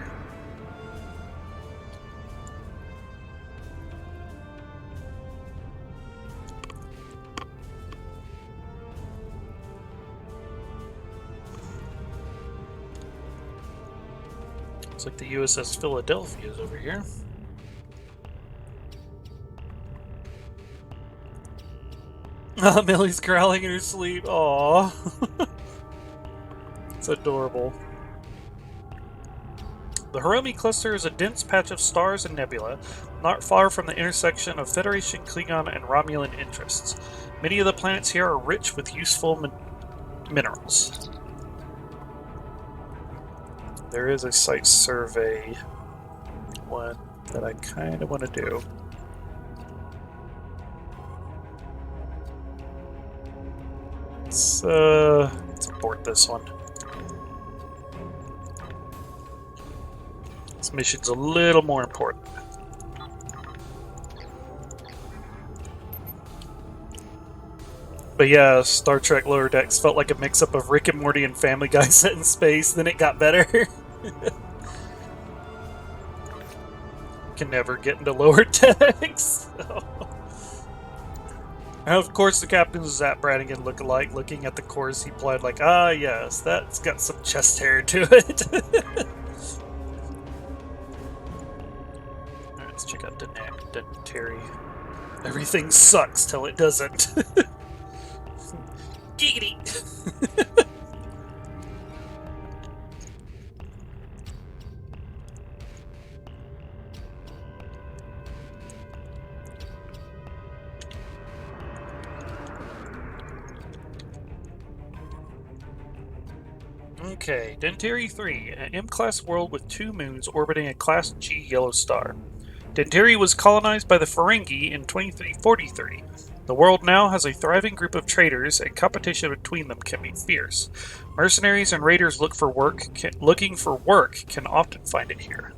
Looks like the USS Philadelphia is over here. Oh, Millie's growling in her sleep. Aww. It's adorable. The Hiromi cluster is a dense patch of stars and nebula, not far from the intersection of Federation, Klingon, and Romulan interests. Many of the planets here are rich with useful minerals. There is a site survey one that I kind of want to do. Let's abort this one. This mission's a little more important. But yeah, Star Trek Lower Decks felt like a mix-up of Rick and Morty and Family Guy set in space, then it got better. Can never get into Lower Decks. So. And of course, the captain's Zap Brannigan look-alike, looking at the course he plotted like, ah yes, that's got some chest hair to it. Alright, let's check out Terry. Everything sucks till it doesn't. Giggity! Okay, Dentiri 3, an M-class world with 2 moons orbiting a Class G yellow star. Dentiri was colonized by the Ferengi in 2343. The world now has a thriving group of traders, and competition between them can be fierce. Mercenaries and raiders looking for work can often find it here.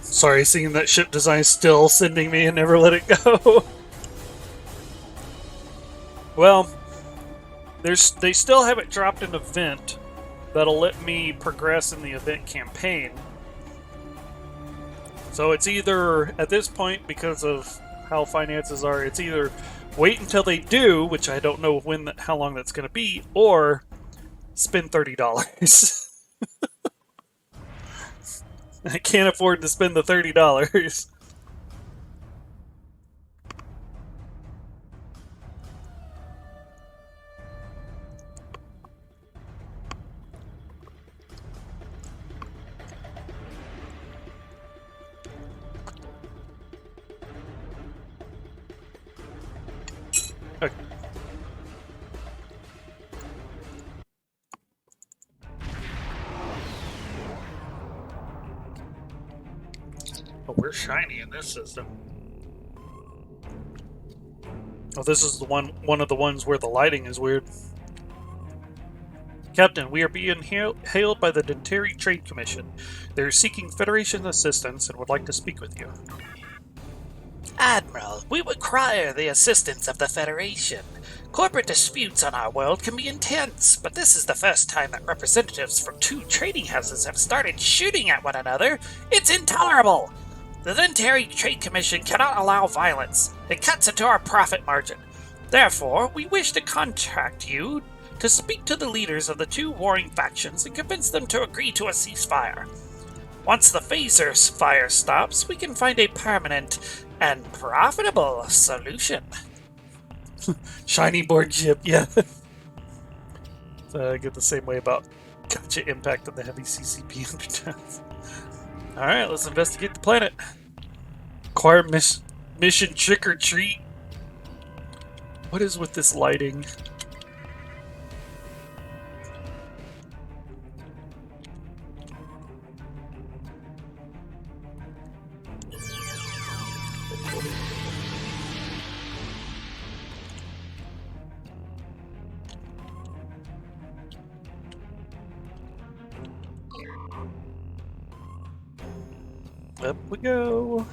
Sorry, seeing that ship design still sending me and never let it go. Well, they still haven't dropped an event that'll let me progress in the event campaign. So it's either, at this point, because of how finances are, it's either wait until they do, which I don't know how long that's going to be, or spend $30. I can't afford to spend the $30. Oh, we're shiny in this system. Oh, this is the one of the ones where the lighting is weird. Captain, we are being hailed by the Dentari Trade Commission. They're seeking Federation assistance and would like to speak with you. Admiral, we require the assistance of the Federation. Corporate disputes on our world can be intense, but this is the first time that representatives from two trading houses have started shooting at one another. It's intolerable! The Dentari Trade Commission cannot allow violence. It cuts into our profit margin. Therefore, we wish to contact you to speak to the leaders of the two warring factions and convince them to agree to a ceasefire. Once the phaser fire stops, we can find a permanent and profitable solution. Shiny Borg ship, yeah. So I get the same way about gotcha impact on the heavy CCP undertones. Alright, let's investigate the planet. Acquire mission trick or treat. What is with this lighting? Up we go.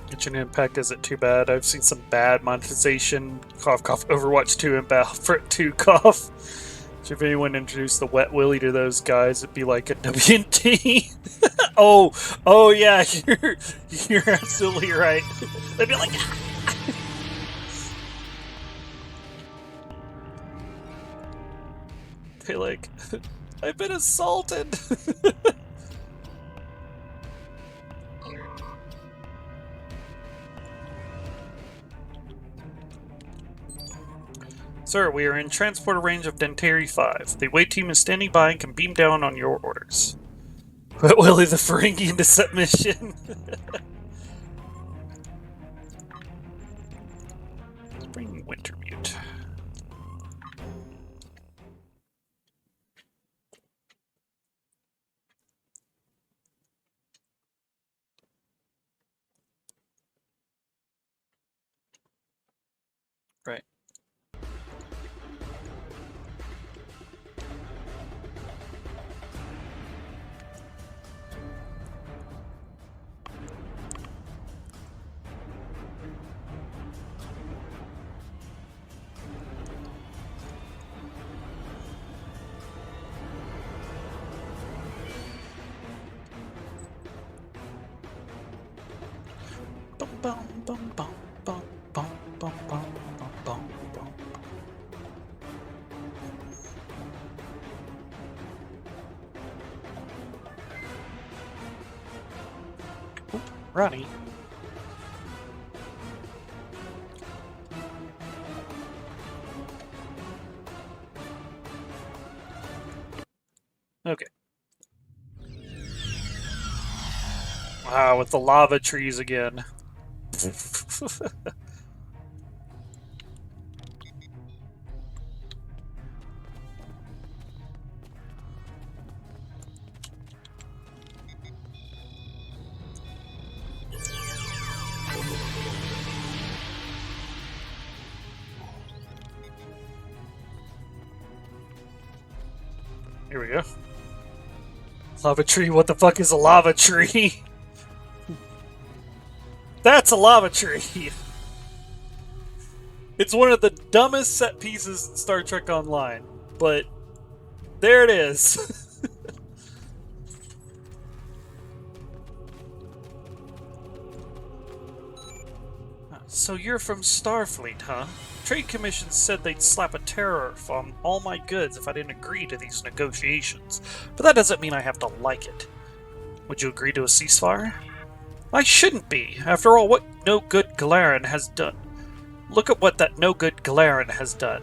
Kitchen Impact isn't too bad. I've seen some bad monetization. Cough, cough. Overwatch 2 and Battlefront 2 cough. So if anyone introduced the Wet Willy to those guys, it'd be like a WNT. oh yeah, you're absolutely right. They'd be like, they're like, I've been assaulted. Sir, we are in transporter range of Dentari 5. The away team is standing by and can beam down on your orders. Wet Willy the Ferengi into submission. Spring Winter Mute. Right. Bum, bum, bum, bum, bum, bum, bum, bum, bum, bum, bum. Oop, Ronnie. Okay. Wow, with the lava trees again. Here we go. Lava tree, what the fuck is a lava tree? That's a lava tree! It's one of the dumbest set pieces in Star Trek Online, but there it is. So you're from Starfleet, huh? Trade Commission said they'd slap a tariff on all my goods if I didn't agree to these negotiations, but that doesn't mean I have to like it. Would you agree to a ceasefire? I shouldn't be. After all, what no good Galaran has done. Look at what that no good Galaran has done.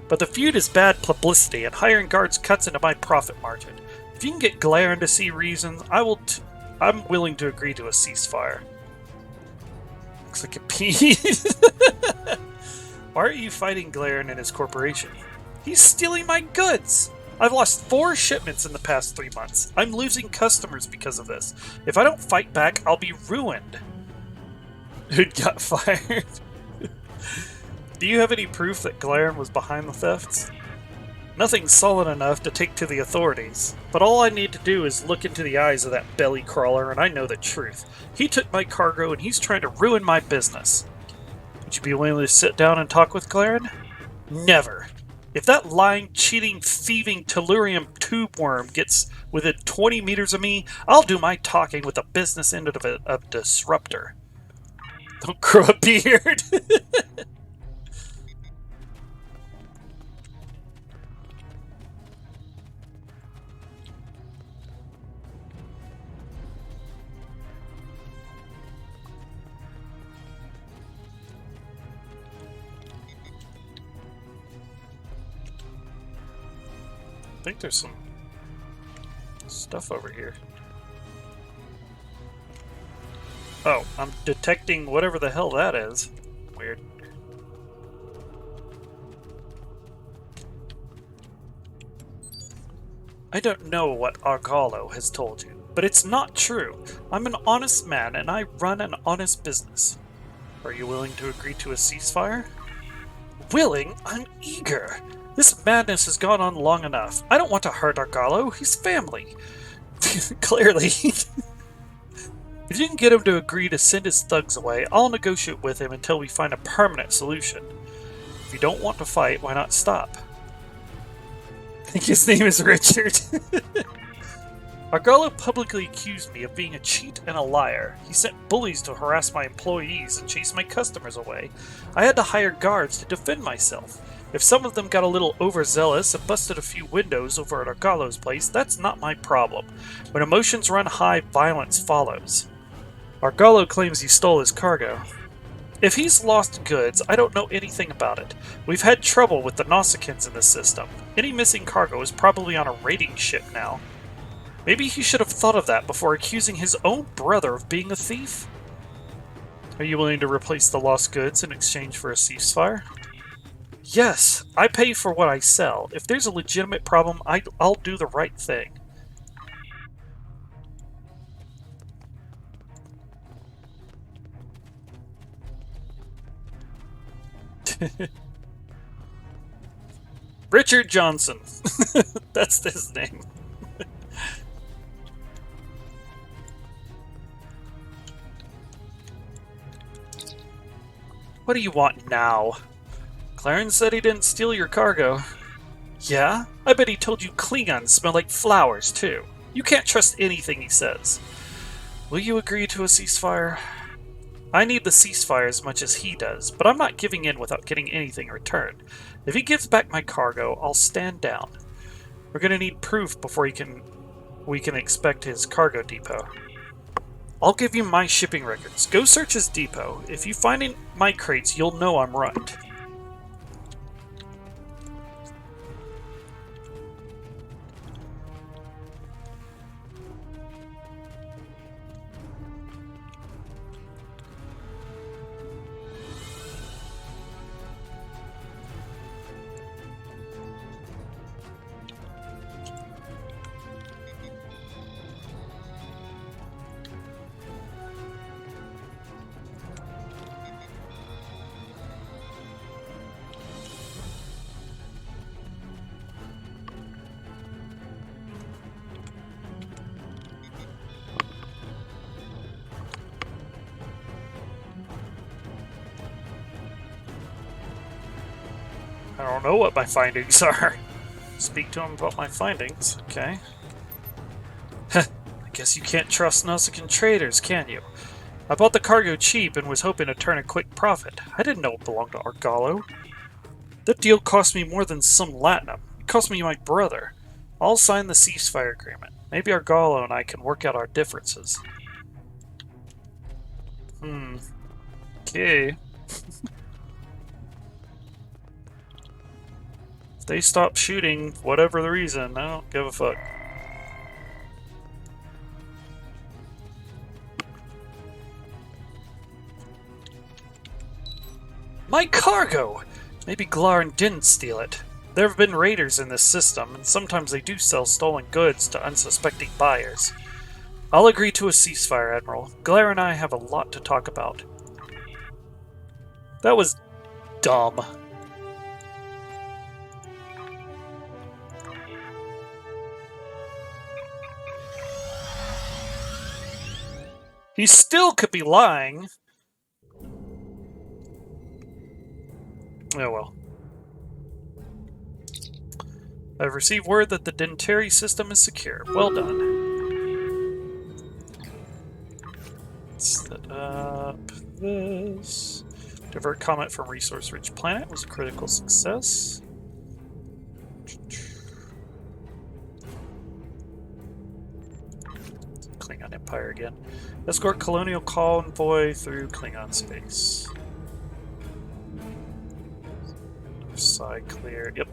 But the feud is bad publicity, and hiring guards cuts into my profit margin. If you can get Glaren to see reasons, I'm willing to agree to a ceasefire. Looks like a pee. Why are you fighting Glaren and his corporation? He's stealing my goods! I've lost 4 shipments in the past 3 months. I'm losing customers because of this. If I don't fight back, I'll be ruined. Dude got fired. Do you have any proof that Glaren was behind the thefts? Nothing solid enough to take to the authorities, but all I need to do is look into the eyes of that belly crawler and I know the truth. He took my cargo and he's trying to ruin my business. Would you be willing to sit down and talk with Glaren? Never. If that lying, cheating, thieving tellurium tube worm gets within 20 meters of me, I'll do my talking with the business end of a disruptor. Don't grow a beard! I think there's some stuff over here. Oh, I'm detecting whatever the hell that is. Weird. I don't know what Argalo has told you, but it's not true. I'm an honest man and I run an honest business. Are you willing to agree to a ceasefire? Willing? I'm eager. This madness has gone on long enough. I don't want to hurt Argalo. He's family. Clearly. If you can get him to agree to send his thugs away, I'll negotiate with him until we find a permanent solution. If you don't want to fight, why not stop? I think his name is Richard. Argalo publicly accused me of being a cheat and a liar. He sent bullies to harass my employees and chase my customers away. I had to hire guards to defend myself. If some of them got a little overzealous and busted a few windows over at Argalo's place, that's not my problem. When emotions run high, violence follows. Argalo claims he stole his cargo. If he's lost goods, I don't know anything about it. We've had trouble with the Nausicaans in this system. Any missing cargo is probably on a raiding ship now. Maybe he should have thought of that before accusing his own brother of being a thief. Are you willing to replace the lost goods in exchange for a ceasefire? Yes, I pay for what I sell. If there's a legitimate problem, I'll do the right thing. Richard Johnson. That's his name. What do you want now? Clarence said he didn't steal your cargo. Yeah? I bet he told you Klingons smell like flowers, too. You can't trust anything he says. Will you agree to a ceasefire? I need the ceasefire as much as he does, but I'm not giving in without getting anything in return. If he gives back my cargo, I'll stand down. We're gonna need proof before we can expect his cargo depot. I'll give you my shipping records. Go search his depot. If you find my crates, you'll know I'm right. I don't know what my findings are. Speak to him about my findings, okay. I guess you can't trust Nausicaan traders, can you? I bought the cargo cheap and was hoping to turn a quick profit. I didn't know it belonged to Argalo. That deal cost me more than some latinum. It cost me my brother. I'll sign the ceasefire agreement. Maybe Argalo and I can work out our differences. Okay. they stop shooting, whatever the reason, I don't give a fuck. My cargo! Maybe Glarn didn't steal it. There have been raiders in this system, and sometimes they do sell stolen goods to unsuspecting buyers. I'll agree to a ceasefire, Admiral. Glare and I have a lot to talk about. That was dumb. He still could be lying. Oh well. I've received word that the Dentary system is secure. Well done. Set up this. Divert comet from resource-rich planet was a critical success. Klingon Empire again. Escort colonial convoy through Klingon space. Side clear. Yep.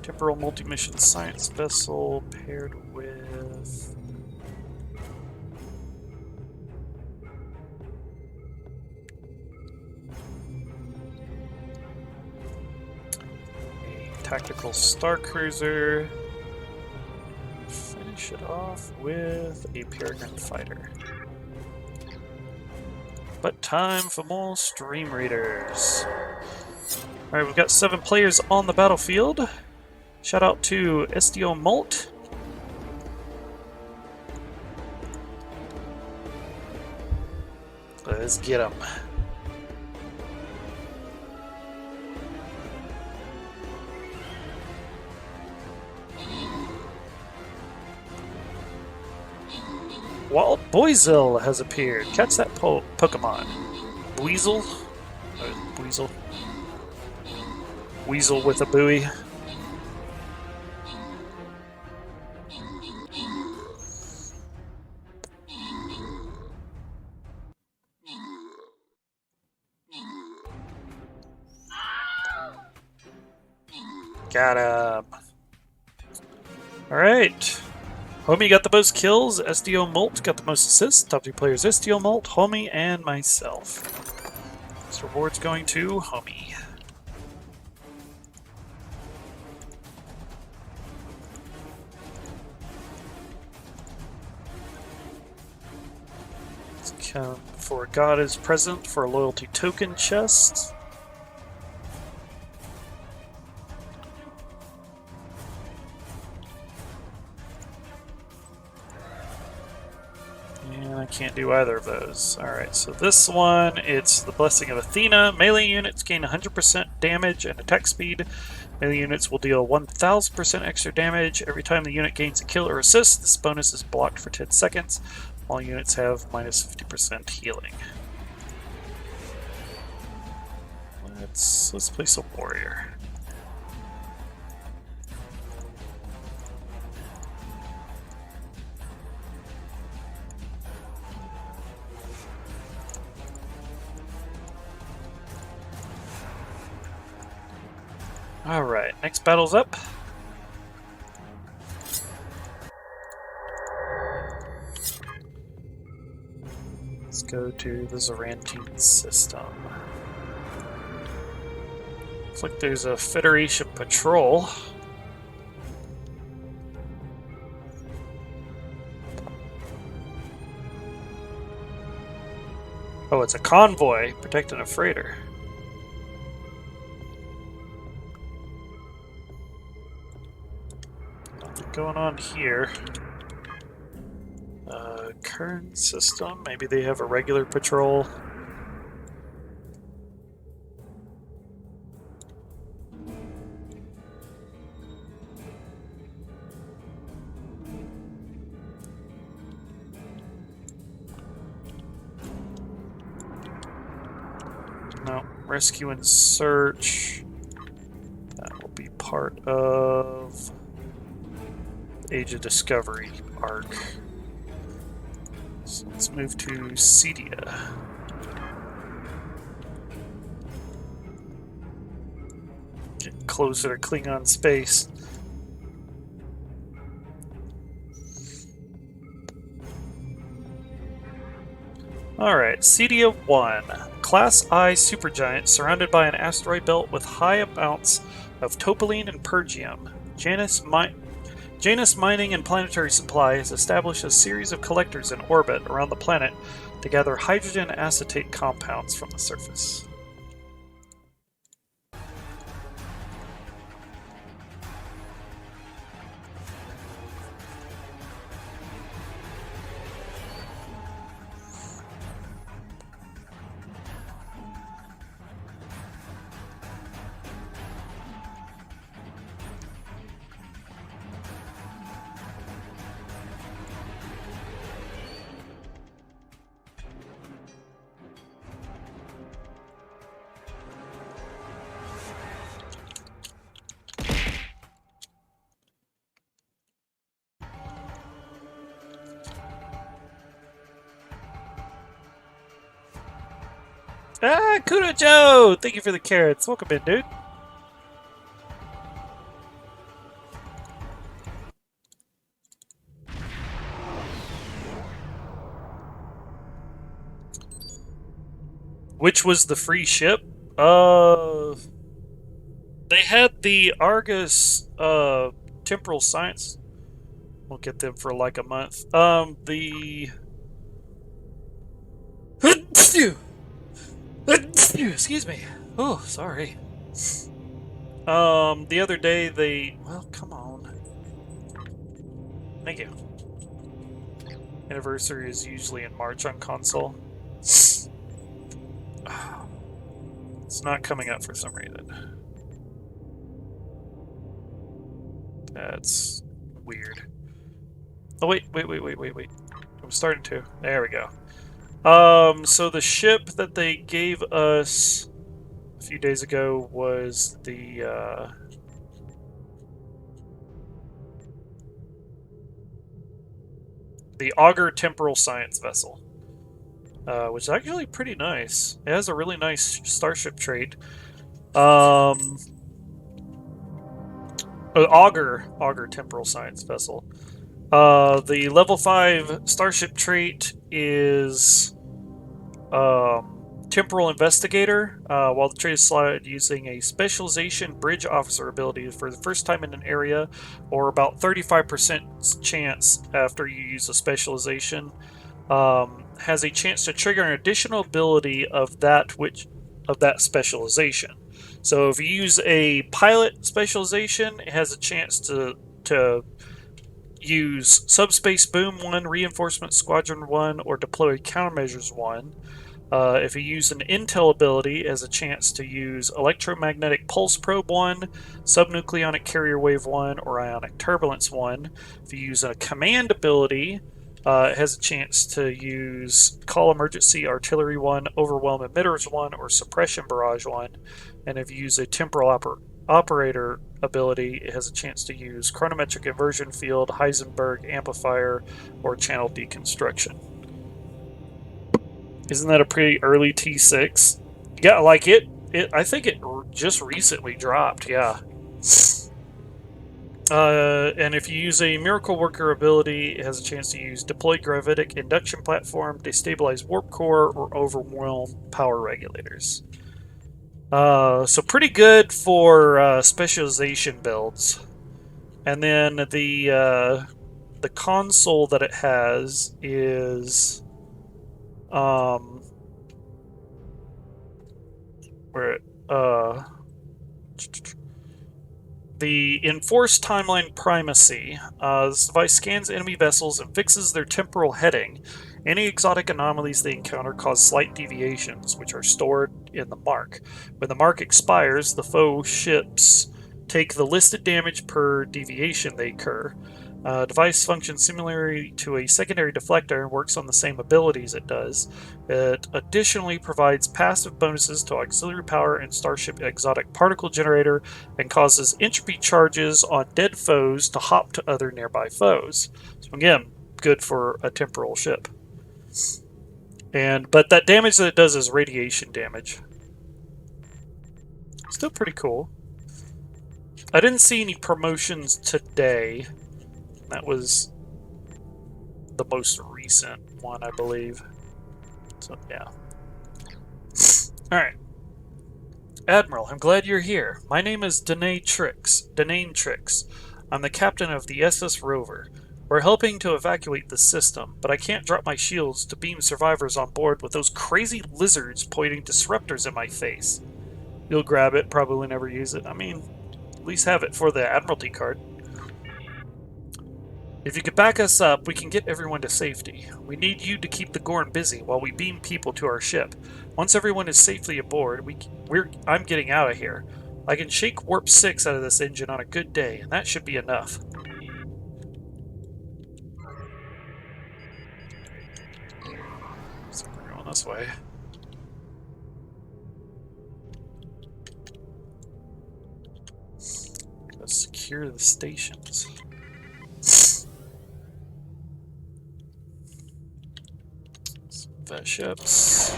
Temporal multi-mission science vessel paired with... a tactical star cruiser. Finish it off with a peregrine fighter. But time for more stream raiders. Alright, we've got 7 players on the battlefield. Shout out to SDO Molt. Let's get him. Wild Boizel has appeared. Catch that Pokemon. Weasel? Weasel. Weasel with a buoy. Got him. Alright. Homie got the most kills. SDO Molt got the most assists. Top 2 players SDO Molt, Homie, and myself. This reward's going to Homie. Let's count for God is present for a loyalty token chest. I can't do either of those. Alright, so this one, it's the Blessing of Athena. Melee units gain 100% damage and attack speed. Melee units will deal 1000% extra damage every time the unit gains a kill or assist. This bonus is blocked for 10 seconds. All units have minus 50% healing. Let's play some warrior. Alright, next battle's up. Let's go to the Zarantine system. Looks like there's a Federation patrol. Oh, it's a convoy protecting a freighter. Going on here. Current system, maybe they have a regular patrol. No, rescue and search. That will be part of Age of Discovery arc. So let's move to Cedia. Getting closer to Klingon space. Alright, Cedia 1. Class I supergiant surrounded by an asteroid belt with high amounts of topoline and pergium. Janus Mining and Planetary Supply has established a series of collectors in orbit around the planet to gather hydrogen acetate compounds from the surface. Ah, Kudo Joe! Thank you for the carrots. Welcome in, dude. Which was the free ship? They had the Argus, Temporal Science. We'll get them for like a month. Excuse me. Oh, sorry. The other day they... Well, come on. Thank you. Anniversary is usually in March on console. It's not coming up for some reason. That's weird. Oh, wait. I'm starting to. There we go. So the ship that they gave us a few days ago was the Augur Temporal Science vessel, which is actually pretty nice. It has a really nice starship trait. Augur Temporal Science vessel. The level 5 starship trait is Temporal Investigator. While the trait is slotted using a Specialization Bridge Officer ability for the first time in an area, or about 35% chance after you use a specialization, has a chance to trigger an additional ability of that specialization. So if you use a pilot specialization, it has a chance to use Subspace Boom 1, Reinforcement Squadron 1, or Deploy Countermeasures 1. If you use an Intel ability, it has a chance to use Electromagnetic Pulse Probe 1, Subnucleonic Carrier Wave 1, or Ionic Turbulence 1. If you use a Command ability, it has a chance to use Call Emergency Artillery 1, Overwhelm Emitters 1, or Suppression Barrage 1. And if you use a Temporal Operator ability, it has a chance to use Chronometric Inversion Field, Heisenberg Amplifier, or Channel Deconstruction. Isn't that a pretty early T6? Yeah, like it I think it just recently dropped, yeah. And if you use a Miracle Worker ability, it has a chance to use Deploy Gravitic Induction Platform, Destabilize Warp Core, or Overwhelm Power Regulators. So pretty good for specialization builds. And then the console that it has is the Enforced Timeline Primacy. This device scans enemy vessels and fixes their temporal heading. Any exotic anomalies they encounter cause slight deviations, which are stored in the mark. When the mark expires, the foe ships take the listed damage per deviation they incur. Device functions similarly to a secondary deflector and works on the same abilities it does. It additionally provides passive bonuses to auxiliary power and starship exotic particle generator, and causes entropy charges on dead foes to hop to other nearby foes. So again, good for a temporal ship. But that damage that it does is radiation damage. Still pretty cool. I didn't see any promotions today. That was the most recent one, I believe. So, yeah. Alright. Admiral, I'm glad you're here. My name is Danae Trix. I'm the captain of the SS Rover. We're helping to evacuate the system, but I can't drop my shields to beam survivors on board with those crazy lizards pointing disruptors in my face. You'll grab it, probably never use it. I mean, at least have it for the Admiralty card. If you could back us up, we can get everyone to safety. We need you to keep the Gorn busy while we beam people to our ship. Once everyone is safely aboard, I'm getting out of here. I can shake Warp 6 out of this engine on a good day, and that should be enough. So we're going this way. Let's secure the stations. Vet ships.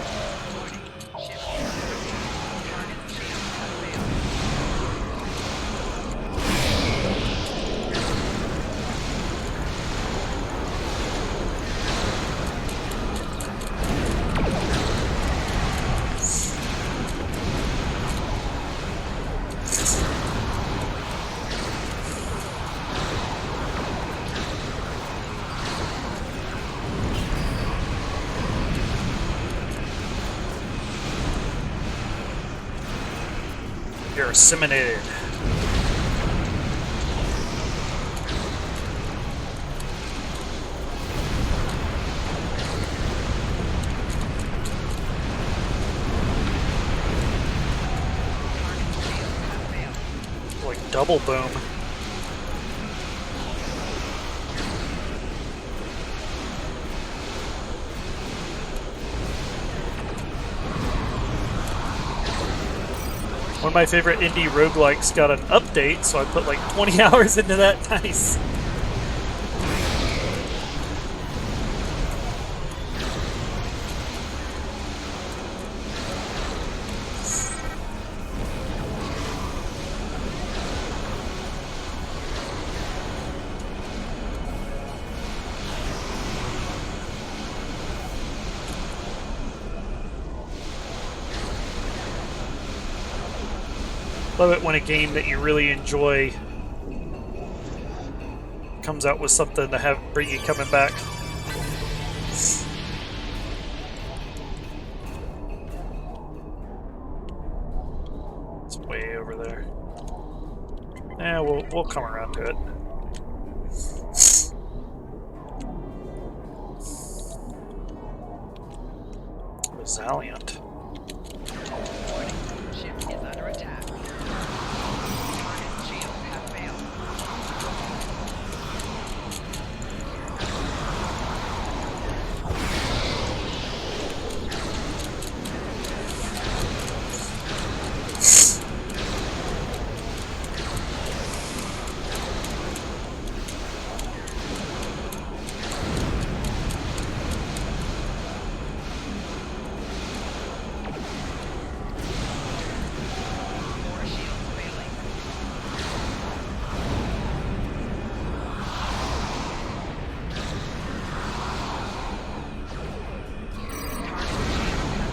You're assimilated. Like double boom. One of my favorite indie roguelikes got an update, so I put like 20 hours into that. Nice. Love it when a game that you really enjoy comes out with something to bring you coming back. It's way over there. Yeah, we'll come around to it. Resilient. Ship is under attack. Shields have failed. More shields failing. Target shields have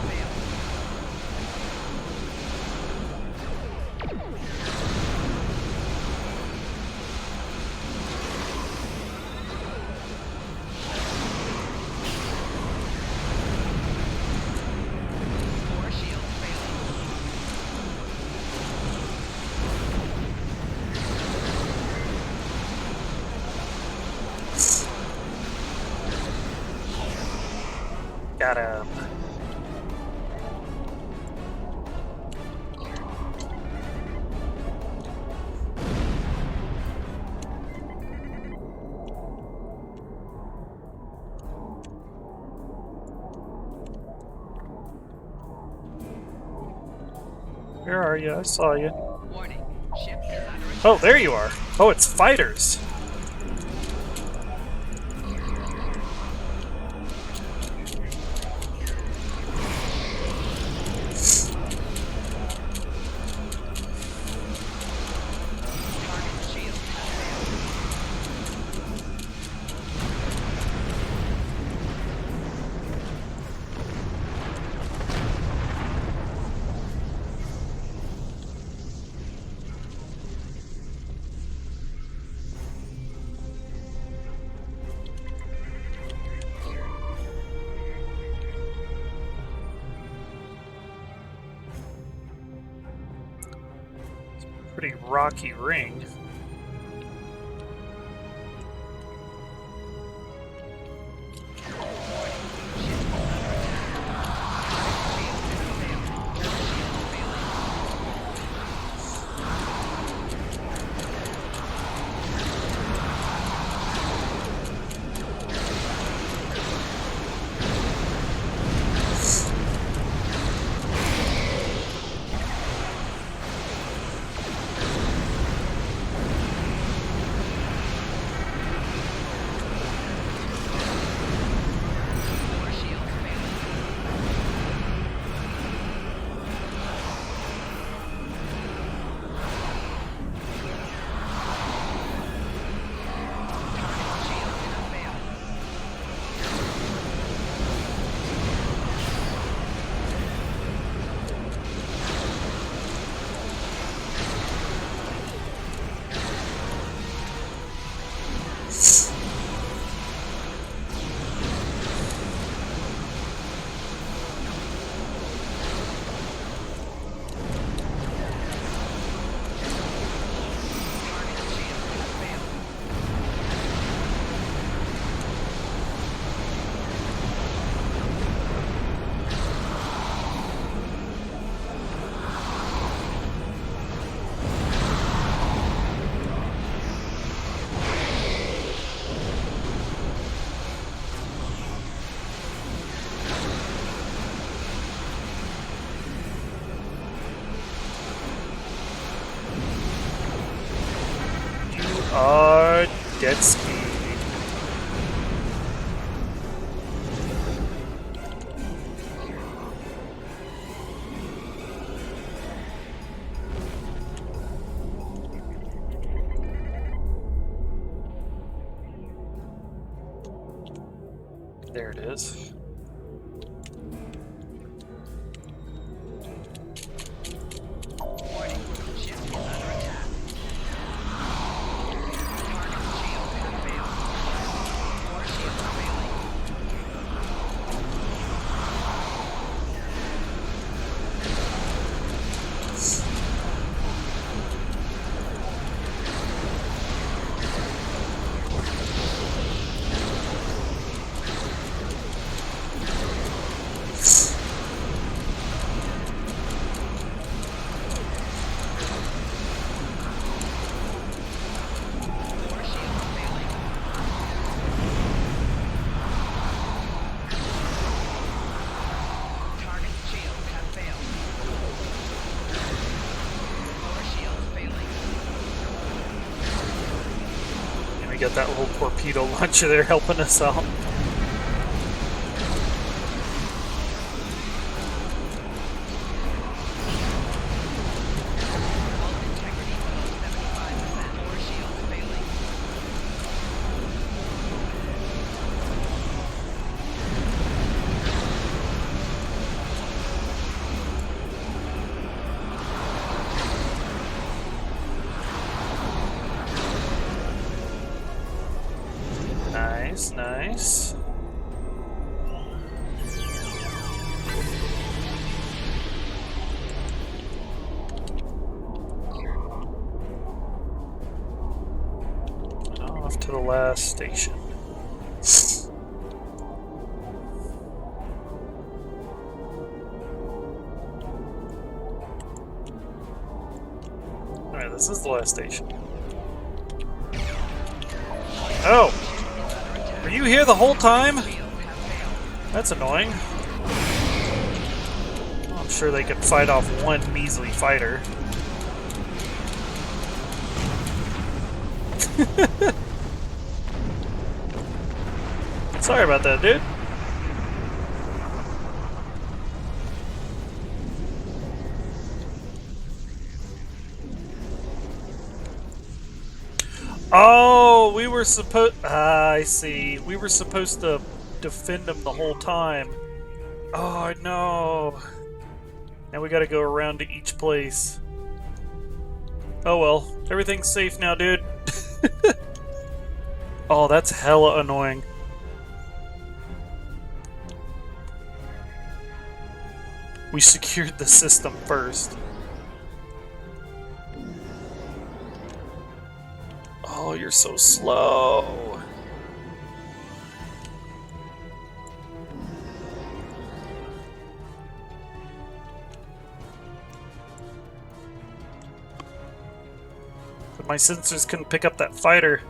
failed. More shields failing. Got him. Where are you? I saw you. Warning. Ship is under attack. Oh, there you are. Oh, it's fighters. Pretty rocky ring. Dead ski. There it is. Warning. Ship is under attack. Target shield has failed. Core shield failing. Core shield failing. Target shield has failed. Core shield failing. And we got that little torpedo launcher there helping us out. Hull integrity below 75%. Core shield failing. Nice, nice. Off to the last station. Alright, this is the last station. Oh! Were you here the whole time? That's annoying. Well, I'm sure they could fight off one measly fighter. Sorry about that, dude. Oh, we were supposed... I see. We were supposed to defend them the whole time. Oh, no. Now we gotta go around to each place. Oh well. Everything's safe now, dude. Oh, that's hella annoying. We secured the system first. Oh, you're so slow. But my sensors couldn't pick up that fighter.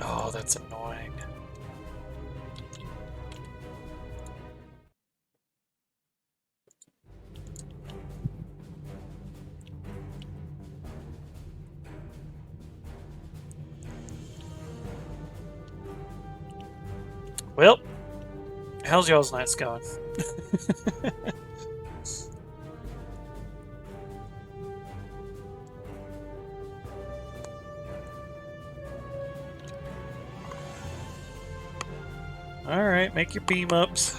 Oh, that's annoying. Well, how's y'all's nights going? Alright, make your beam ups.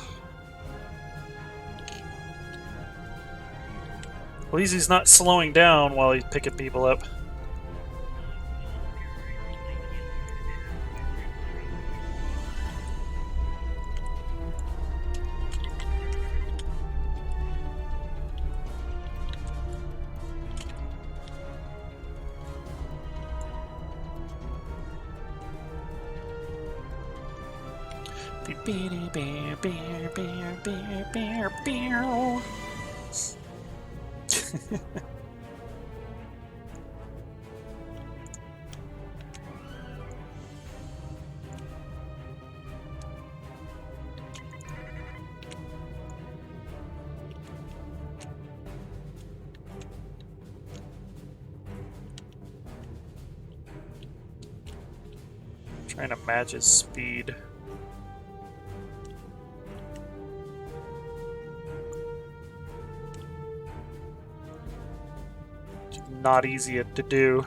At least he's not slowing down while he's picking people up. Trying to match his speed. Not easy to do.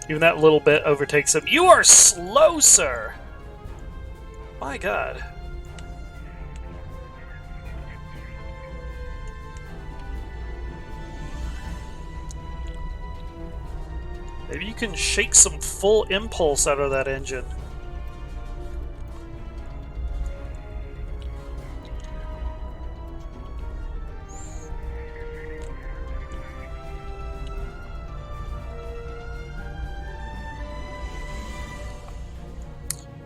Even that little bit overtakes him. You are slow, sir! My god. Maybe you can shake some full impulse out of that engine.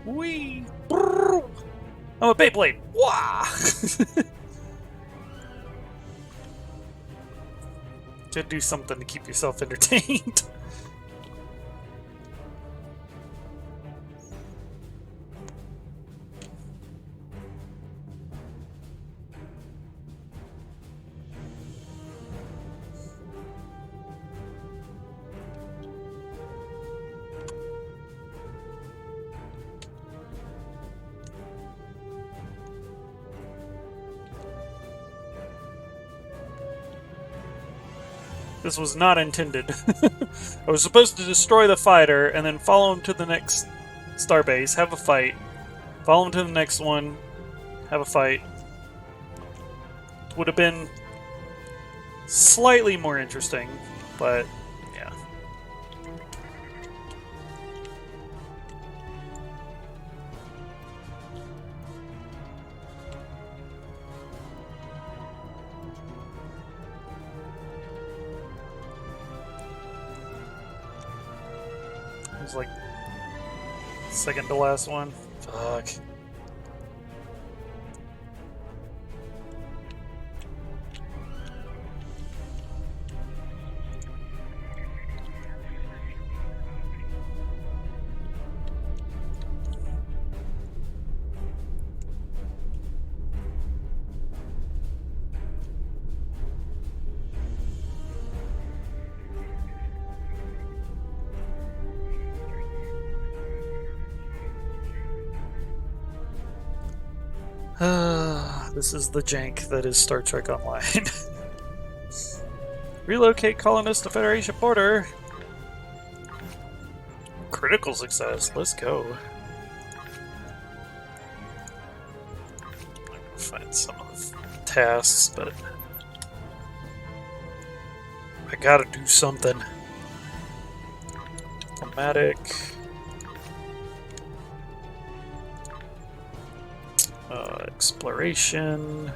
Wee! I'm a Beyblade! Wah! To do something to keep yourself entertained. This was not intended. I was supposed to destroy the fighter and then follow him to the next starbase, have a fight, follow him to the next one, have a fight. Would have been slightly more interesting, but yeah. It was like second to last one. Fuck. This is the jank that is Star Trek Online. Relocate colonists to Federation border. Critical success. Let's go. find some of the tasks, but I gotta do something. Diplomatic. Exploration.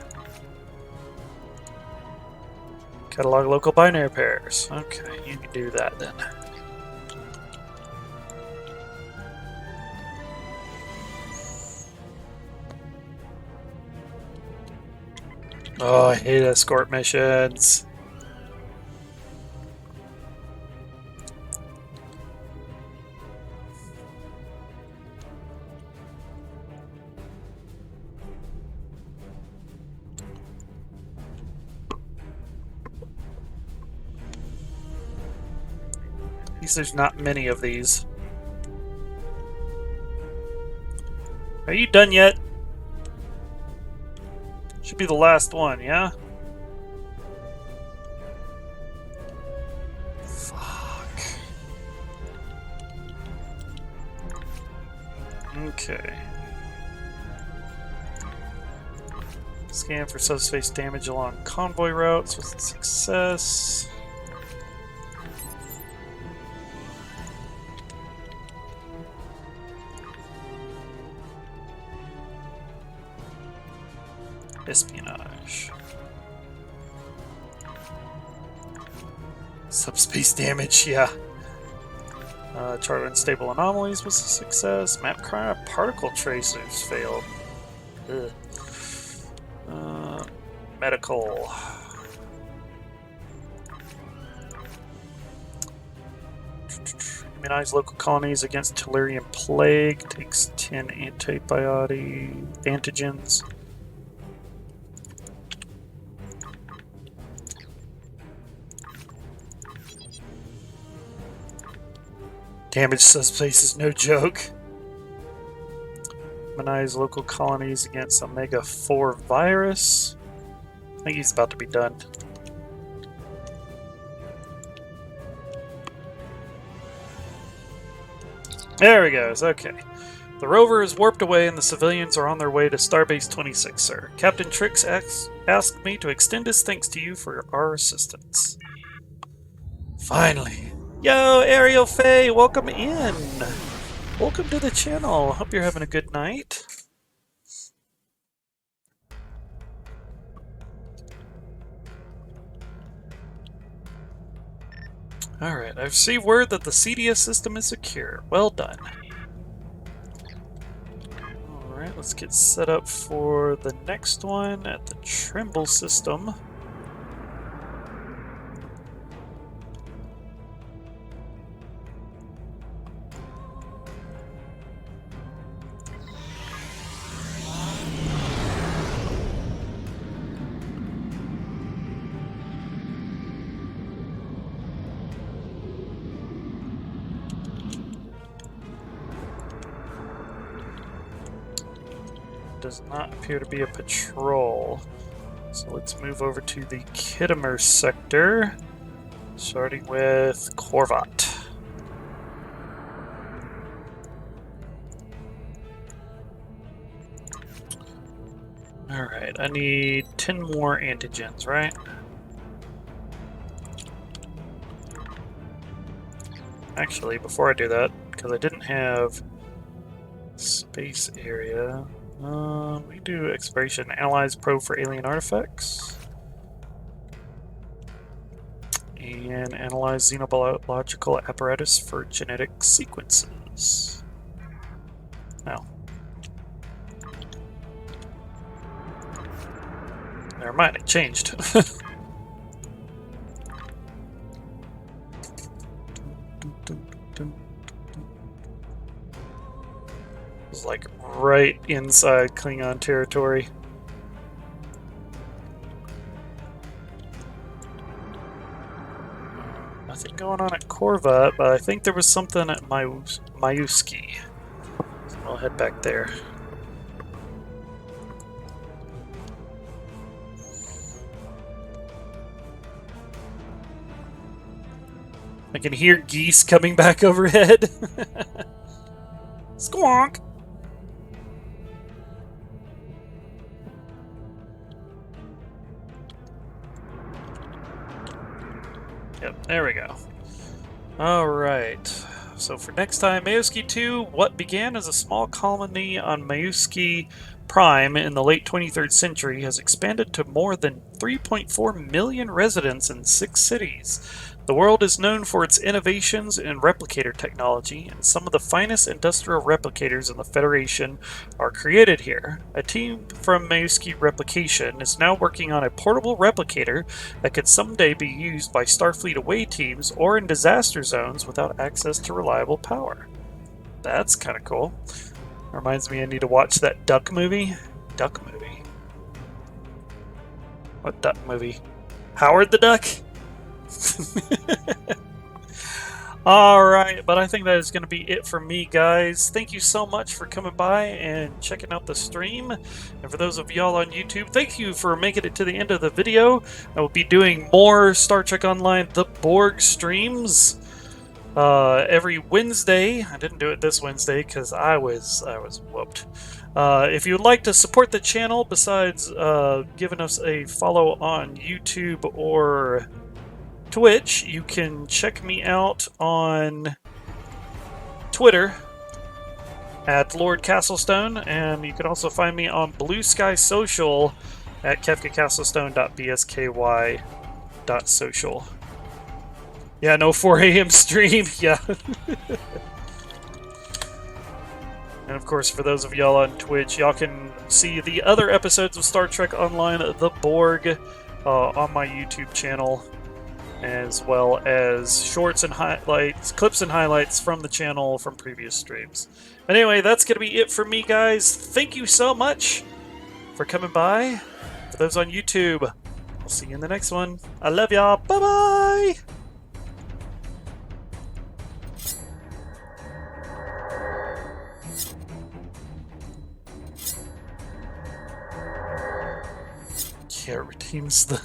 Catalog local binary pairs. Okay, you can do that then. Oh, I hate escort missions. At least there's not many of these. Are you done yet? Should be the last one, yeah? Fuck. Okay. Scan for subspace damage along convoy routes with success. Espionage. Subspace damage, yeah. Chart unstable anomalies was a success. Map particle tracers failed. Ugh. Medical. Immunize local colonies against Tellurian plague. Takes 10 antibiotic antigens. Damage subspace is no joke. Immunize local colonies against Omega-4 virus. I think he's about to be done. There he goes, okay. The rover is warped away and the civilians are on their way to Starbase 26, sir. Captain Trix asked me to extend his thanks to you for our assistance. Finally. Yo, Ariel Faye, welcome in. Welcome to the channel. Hope you're having a good night. Alright, I've received word that the CDS system is secure. Well done. Alright, let's get set up for the next one at the Trimble system. Does not appear to be a patrol. So let's move over to the Kittimer sector, starting with Korvat. Alright, I need 10 more antigens, right? Actually, before I do that, because I didn't have space area, we do exploration. Analyze probe for alien artifacts. And analyze xenobiological apparatus for genetic sequences. Oh. Never mind, it changed. It's like right inside Klingon territory. Nothing going on at Korvat, but I think there was something at Mayuski. So I'll head back there. I can hear geese coming back overhead. Squonk! Yep, there we go. Alright. So for next time, Mayoski 2, what began as a small colony on Mayoski Prime in the late 23rd century has expanded to more than 3.4 million residents in 6 cities. The world is known for its innovations in replicator technology, and some of the finest industrial replicators in the Federation are created here. A team from Mayoski Replication is now working on a portable replicator that could someday be used by Starfleet away teams or in disaster zones without access to reliable power. That's kind of cool. Reminds me I need to watch that duck movie. Duck movie. What duck movie? Howard the Duck? Alright, but I think that is going to be it for me, guys. Thank you so much for coming by and checking out the stream. And for those of y'all on YouTube, thank you for making it to the end of the video. I will be doing more Star Trek Online The Borg streams every Wednesday. I didn't do it this Wednesday because I was whooped. If you would like to support the channel, besides giving us a follow on YouTube or Twitch, you can check me out on Twitter at Lord Castlestone, and you can also find me on Blue Sky Social at kefkacastlestone.bsky.social. Yeah, no 4 a.m. stream, yeah. And of course, for those of y'all on Twitch, y'all can see the other episodes of Star Trek Online The Borg on my YouTube channel, as well as shorts and highlights, clips and highlights from the channel from previous streams. But anyway, that's going to be it for me, guys. Thank you so much for coming by. For those on YouTube, I'll see you in the next one. I love y'all. Bye-bye! Yeah, redeems the